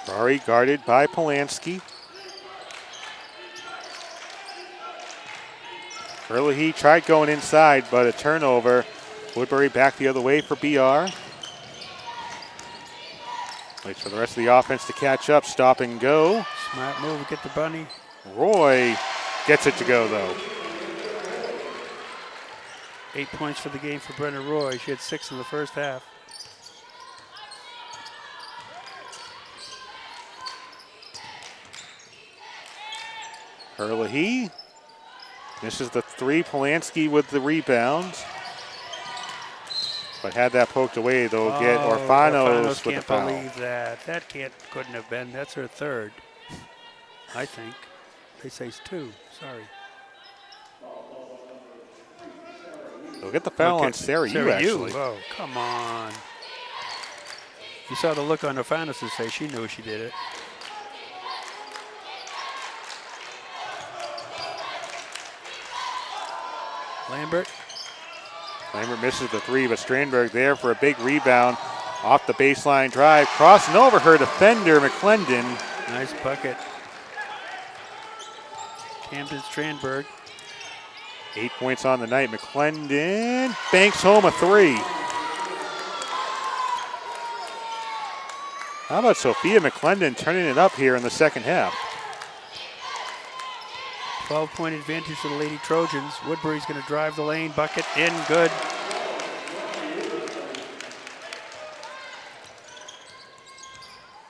Ferrari guarded by Polanski. Herlihy tried going inside, but a turnover. Woodbury back the other way for BR. Waits for the rest of the offense to catch up, stop and go. Smart move, get the bunny. Roy gets it to go though. 8 points for the game for Brenna Roy. She had 6 in the first half. Herlihy misses the 3. Polanski with the rebound. But had that poked away, they'll get Orfanos with the can't foul. believe that. That couldn't have been. That's her third, I think. They say it's 2. Sorry. They'll get the foul on Sarah Yu, actually. Oh, come on. You saw the look on Orfanos' face. She knew she did it. Lambert misses the 3, but Strandberg there for a big rebound off the baseline drive, crossing over her defender, McClendon. Nice bucket. Camden Strandberg. 8 points on the night. McClendon banks home a 3. How about Sophia McClendon turning it up here in the second half? 12-point advantage for the Lady Trojans. Woodbury's going to drive the lane. Bucket in. Good.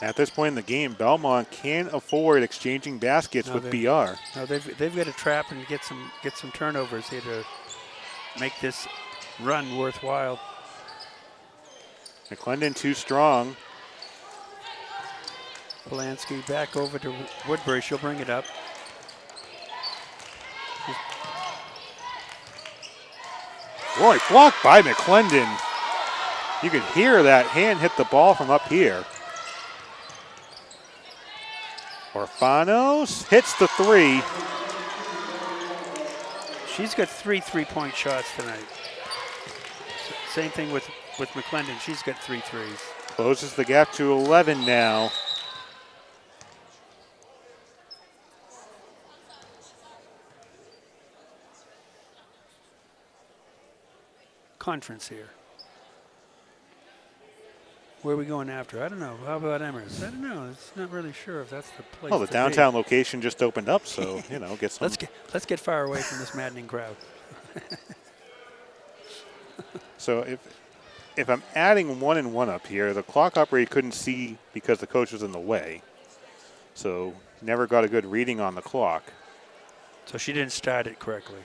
At this point in the game, Belmont can't afford exchanging baskets with BR. No, they've got to trap and get some turnovers here to make this run worthwhile. McClendon too strong. Polanski back over to Woodbury. She'll bring it up. Boy, blocked by McClendon. You can hear that hand hit the ball from up here. Orfanos hits the 3. She's got 3 3-point shots tonight. Same thing with McClendon. She's got 3 threes. Closes the gap to 11 now. Conference here. Where are we going after? I don't know. How about Emirates? I don't know. It's not really sure if that's the place. Well, the downtown location just opened up, so get some. Let's get far away from this maddening crowd. So if I'm adding 1 and 1 up here, the clock operator couldn't see because the coach was in the way, so never got a good reading on the clock. So she didn't start it correctly.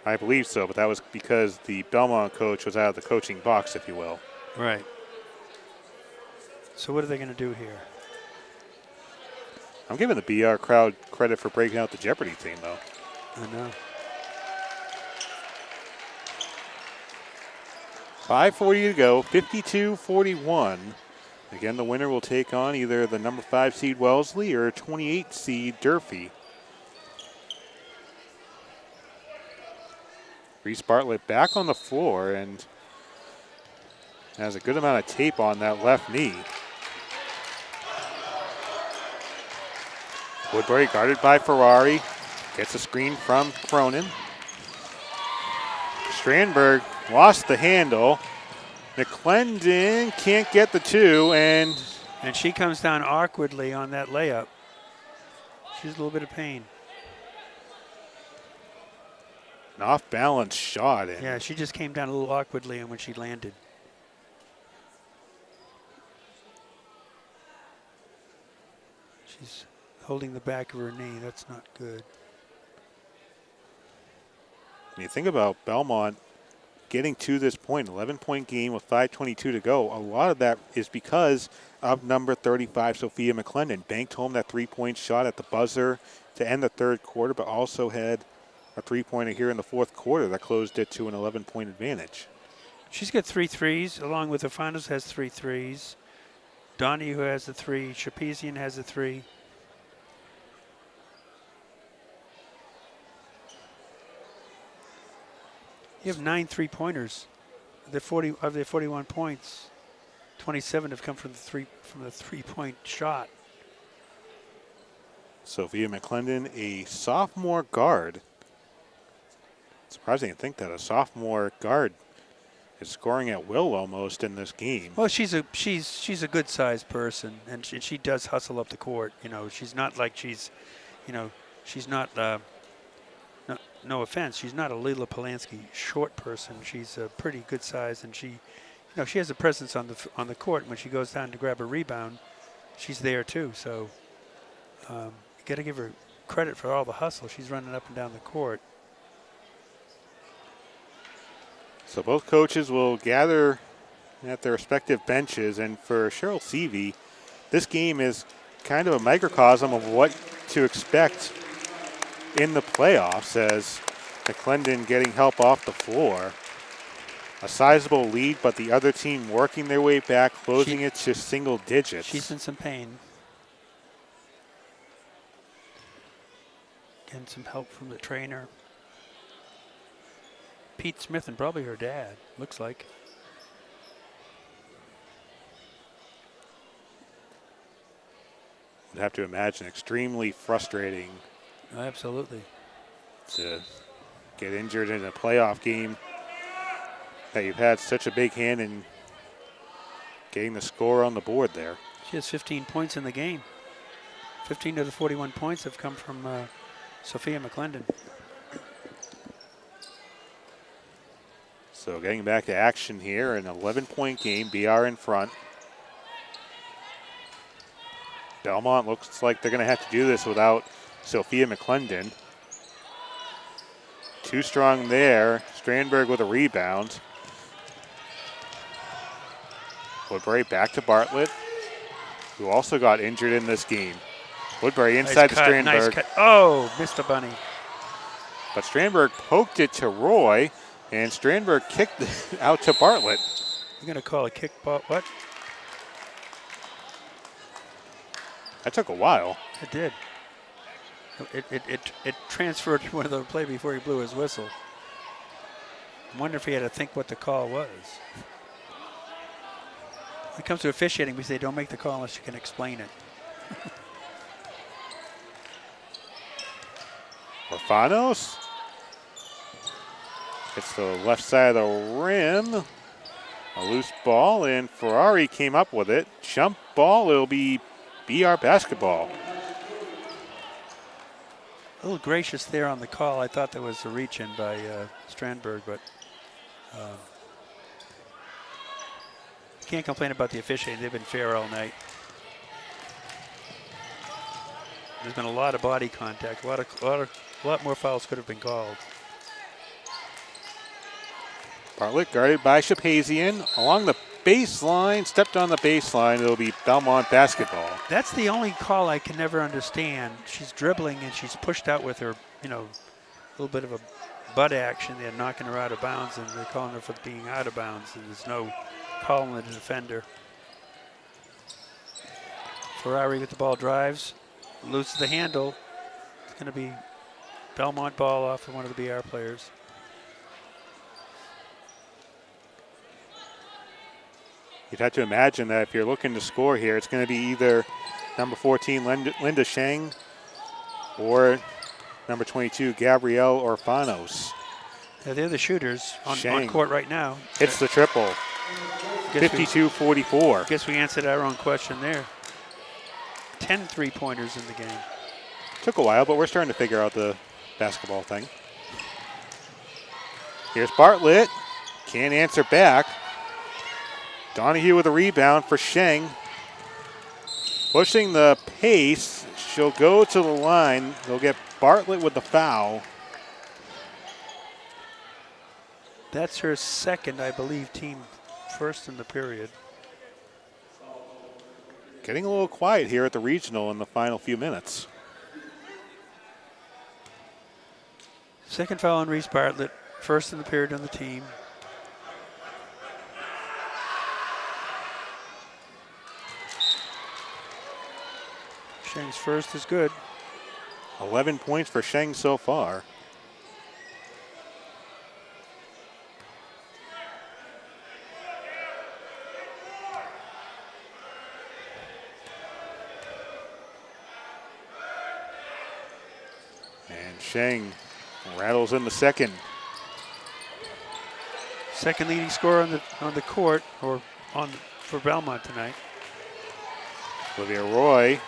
I believe so, but that was because the Belmont coach was out of the coaching box, if you will. Right. So what are they going to do here? I'm giving the BR crowd credit for breaking out the Jeopardy theme, though. I know. 5:40 to go, 52-41. Again, the winner will take on either the number 5 seed Wellesley or 28 seed Durfee. Reese Bartlett back on the floor and has a good amount of tape on that left knee. Woodbury guarded by Ferrari. Gets a screen from Cronin. Strandberg lost the handle. McClendon can't get the 2, and she comes down awkwardly on that layup. She's a little bit of pain. An off-balance shot. Yeah, she just came down a little awkwardly when she landed. She's holding the back of her knee. That's not good. When you think about Belmont getting to this point, 11-point game with 5:22 to go, a lot of that is because of number 35, Sophia McClendon. Banked home that 3-point shot at the buzzer to end the third quarter, but also had a 3-pointer here in the fourth quarter that closed it to an 11-point advantage. She's got 3 threes, along with the finals has 3 threes. Donnie, who has a 3. Shapizian has a 3. You have 9 3-pointers. Of their 41 points, 27 have come from the 3-point shot. Sophia McClendon, a sophomore guard. Surprising to think that a sophomore guard is scoring at will almost in this game. Well, she's a good-sized person, and she does hustle up the court. She's not like she's not. No offense, she's not a Lila Polanski short person. She's a pretty good size, and she has a presence on the court. When she goes down to grab a rebound, she's there too. So you got to give her credit for all the hustle. She's running up and down the court. So both coaches will gather at their respective benches, and for Cheryl Seavey, this game is kind of a microcosm of what to expect in the playoffs, as McClendon getting help off the floor. A sizable lead, but the other team working their way back, closing it to single digits. She's in some pain. Getting some help from the trainer. Pete Smith and probably her dad, looks like. Would have to imagine extremely frustrating. Absolutely. To get injured in a playoff game that you've had such a big hand in getting the score on the board there. She has 15 points in the game. 15 of the 41 points have come from Sophia McClendon. So getting back to action here, an 11-point game, BR in front. Belmont looks like they're going to have to do this without Sophia McClendon. Too strong there. Strandberg with a rebound. Woodbury back to Bartlett, who also got injured in this game. Woodbury inside to Strandberg. Nice cut. Oh, missed the bunny. But Strandberg poked it to Roy, and Strandberg kicked it out to Bartlett. You're going to call a kick ball? What? That took a while. It did. It transferred to one of the play before he blew his whistle. I wonder if he had to think what the call was. When it comes to officiating, we say don't make the call unless you can explain it. Orfanos. It's the left side of the rim. A loose ball, and Ferrari came up with it. Jump ball, it'll be BR basketball. A little gracious there on the call. I thought there was a reach in by Strandberg, but can't complain about the officiating. They've been fair all night. There's been a lot of body contact. A lot more fouls could have been called. Bartlett guarded by Shapazian along the baseline, stepped on the baseline. It'll be Belmont basketball. That's the only call I can never understand. She's dribbling and she's pushed out with her, a little bit of a butt action. They're knocking her out of bounds and they're calling her for being out of bounds, and there's no call on the defender. Ferrari with the ball drives, loses the handle. It's going to be Belmont ball off of one of the BR players. You'd have to imagine that if you're looking to score here, it's going to be either number 14, Linda Sheng, or number 22, Gabrielle Orfanos. Yeah, they're the shooters on court right now. Hits the triple. 52-44. Guess we answered our own question there. 10 three-pointers in the game. Took a while, but we're starting to figure out the basketball thing. Here's Bartlett. Can't answer back. Donahue with a rebound for Sheng. Pushing the pace. She'll go to the line. They'll get Bartlett with the foul. That's her second, I believe, team first in the period. Getting a little quiet here at the regional in the final few minutes. Second foul on Reese Bartlett, first in the period on the team. Sheng's first is good. 11 points for Sheng so far. And Sheng rattles in the second. Second leading scorer on the court, or for Belmont tonight. Olivia Roy.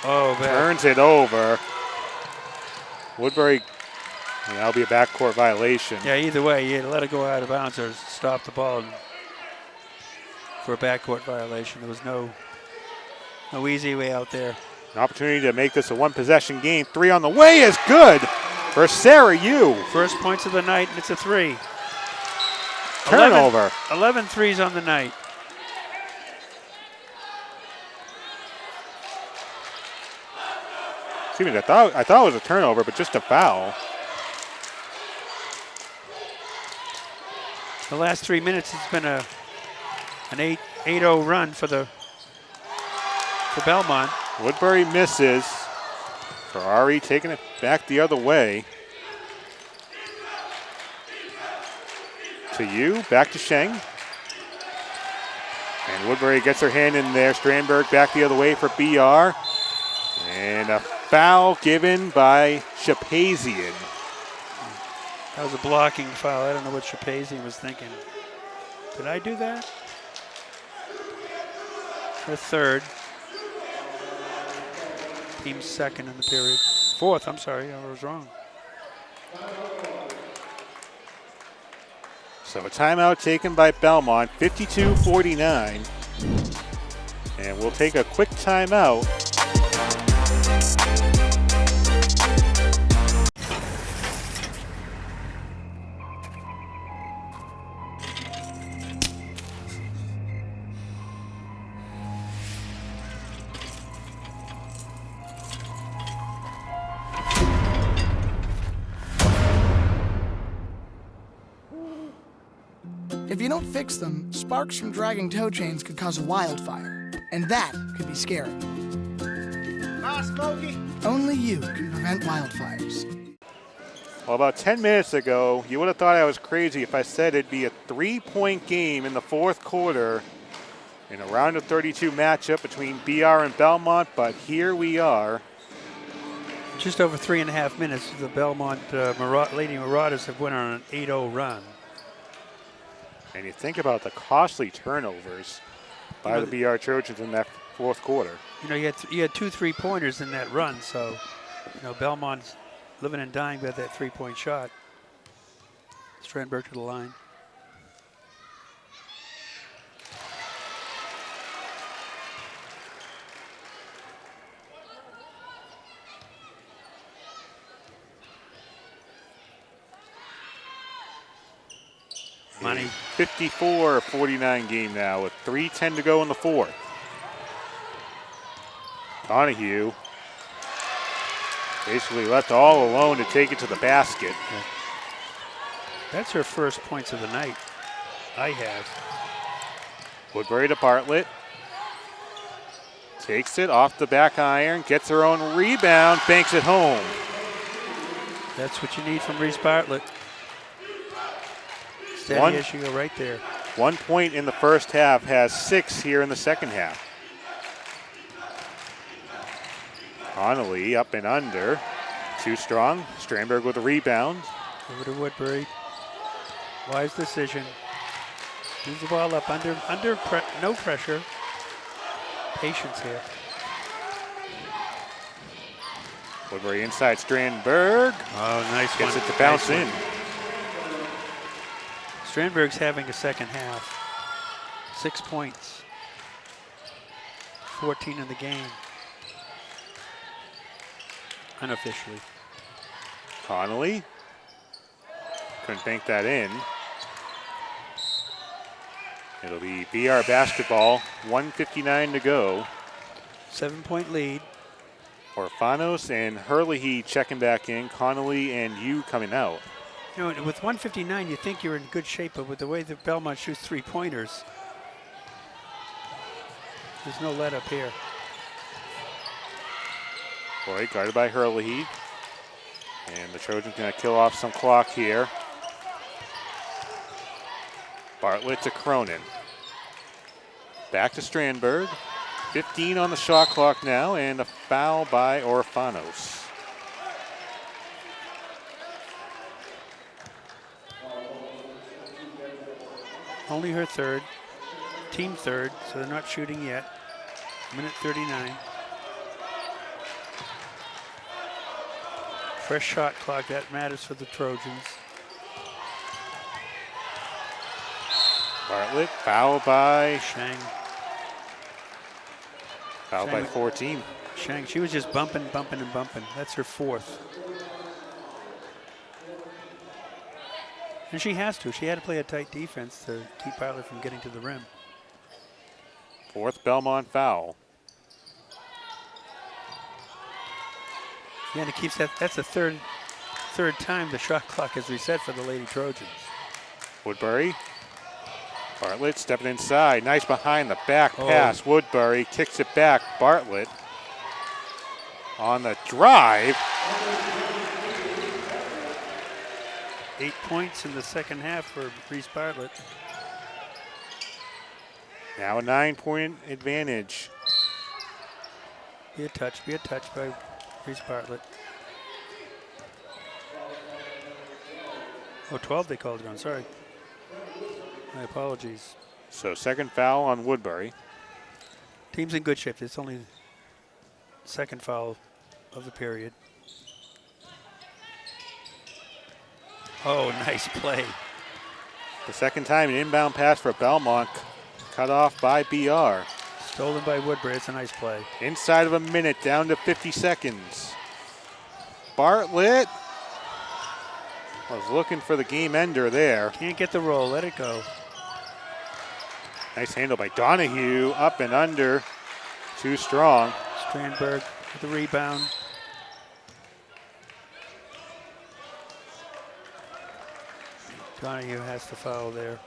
Oh, man. Turns it over. Woodbury, that'll be a backcourt violation. Yeah, either way, you had to let it go out of bounds or stop the ball for a backcourt violation. There was no easy way out there. An opportunity to make this a one-possession game. Three on the way is good. for Sarah Yu. First points of the night, and it's a 3. Turnover. 11 threes on the night. Excuse me, I thought it was a turnover, but just a foul. The last 3 minutes, it's been an 8-0 run for Belmont. Woodbury misses. Ferrari taking it back the other way. To Yu, back to Sheng. And Woodbury gets her hand in there. Strandberg back the other way for BR. And a foul given by Shapazian. That was a blocking foul. I don't know what Shapazian was thinking. Did I do that? Her third. Team's second in the period. Fourth, I'm sorry, I was wrong. So a timeout taken by Belmont, 52-49. And we'll take a quick timeout. If you don't fix them, sparks from dragging tow chains could cause a wildfire, and that could be scary. Smokey. Only you can prevent wildfires. Well, about 10 minutes ago, you would have thought I was crazy if I said it'd be a 3-point game in the fourth quarter in a round of 32 matchup between BR and Belmont, but here we are. Just over 3.5 minutes, the Belmont Lady Marauders have went on an 8-0 run. And you think about the costly turnovers by the BR Trojans in that fourth quarter. You know, you had 2 3-pointers in that run, so, you know, Belmont's living and dying by that 3-point shot. Strandberg to the line. Money. 54-49 game now with 3:10 to go in the fourth. Donahue basically left all alone to take it to the basket. Yeah. That's her first points of the night. I have. Woodbury to Bartlett. Takes it off the back iron, gets her own rebound, banks it home. That's what you need from Reese Bartlett. Steady as you go right there. 1 point in the first half, has 6 here in the second half. Connolly up and under. Too strong. Strandberg with a rebound. Over to Woodbury. Wise decision. Moves the ball up no pressure. Patience here. Woodbury inside Strandberg. Oh, nice Gets one. it to bounce Nice in. one. Strandberg's having a second half. 6 points. 14 in the game. Unofficially. Connolly. Couldn't bank that in. It'll be BR basketball. 1:59 to go. 7-point lead. Orfanos and Herlihy checking back in. Connolly and Yu coming out. You know, with 159, you think you're in good shape, but with the way that Belmont shoots 3-pointers, there's no let up here. Boy, guarded by Herlihy. And the Trojans gonna kill off some clock here. Bartlett to Cronin. Back to Strandberg. 15 on the shot clock now, and a foul by Orfanos. Only her third, team third, so they're not shooting yet. Minute 39. Fresh shot clock, that matters for the Trojans. Bartlett, foul by Shang. Foul by 14. Shang, she was just bumping. That's her fourth. And she has to. She had to play a tight defense to keep Bartlett from getting to the rim. Fourth Belmont foul. Yeah, and it keeps that. That's the third time the shot clock has reset for the Lady Trojans. Woodbury. Bartlett stepping inside. Nice behind the back pass. Woodbury kicks it back. Bartlett on the drive. 8 points in the second half for Reese Bartlett. Now a 9-point advantage. Be a touch by Reese Bartlett. 12 they called it on, sorry. My apologies. So second foul on Woodbury. Team's in good shape. It's only second foul of the period. Oh, nice play. The second time an inbound pass for Belmont, cut off by BR. Stolen by Woodbury. It's a nice play. Inside of a minute, down to 50 seconds. Bartlett was looking for the game ender there. Can't get the roll. Let it go. Nice handle by Donahue. Up and under. Too strong. Strandberg with the rebound. Donahue has to foul there.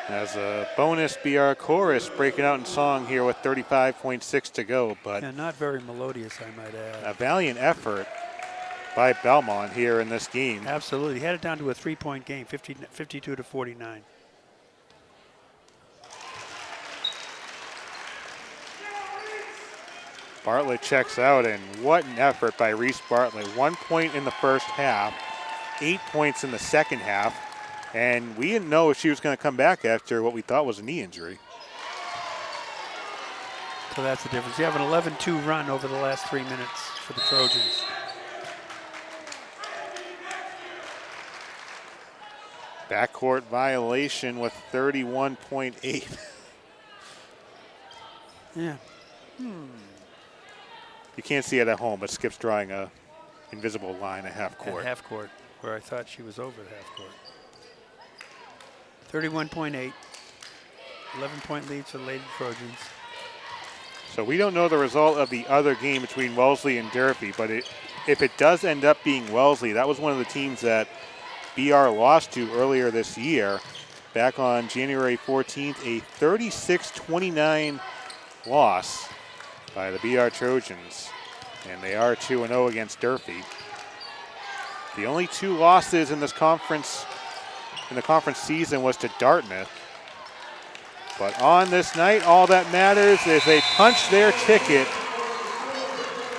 As a bonus, BR chorus breaking out in song here with 35.6 to go, but Yeah, not very melodious, I might add. a valiant effort by Belmont here in this game. Absolutely. Had it down to a 3-point game, 52 to 49. Bartlett checks out, and what an effort by Reese Bartlett. 1 point in the first half, 8 points in the second half, and we didn't know if she was going to come back after what we thought was a knee injury. So that's the difference. You have an 11-2 run over the last 3 minutes for the Trojans. Backcourt violation with 31.8. Yeah. You can't see it at home, but Skip's drawing a invisible line at half court. At half court, where I thought she was over at half court. 31.8. 11-point leads for the Lady Trojans. So we don't know the result of the other game between Wellesley and Durfee, but if it does end up being Wellesley, that was one of the teams that BR lost to earlier this year. Back on January 14th, a 36-29 loss by the BR Trojans, and they are 2-0 against Durfee. The only 2 losses in this conference, in the conference season, was to Dartmouth. But on this night, all that matters is they punch their ticket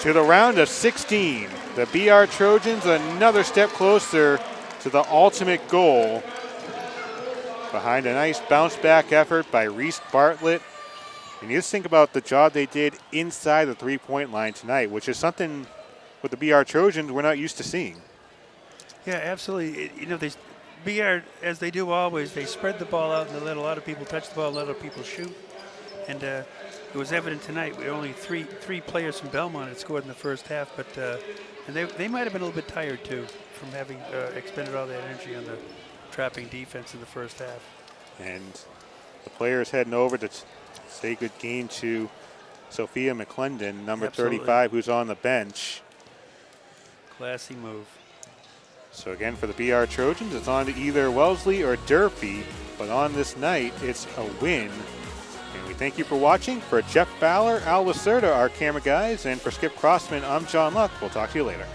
to the round of 16. The BR Trojans another step closer to the ultimate goal behind a nice bounce back effort by Reese Bartlett. And you just think about the job they did inside the 3-point line tonight, which is something with the BR Trojans we're not used to seeing. Yeah, absolutely. You know, BR, as they do always, they spread the ball out and they let a lot of people touch the ball, let other people shoot. And it was evident tonight. We only three players from Belmont had scored in the first half, but and they might have been a little bit tired too from having expended all that energy on the trapping defense in the first half. And the players heading over to say good game to Sophia McClendon, number Absolutely. 35, who's on the bench. Classy move. So again, for the BR Trojans, it's on to either Wellesley or Durfee, but on this night, it's a win. And we thank you for watching. For Jeff Fowler, Al Lacerda, our camera guys, and for Skip Crossman, I'm John Luck. We'll talk to you later.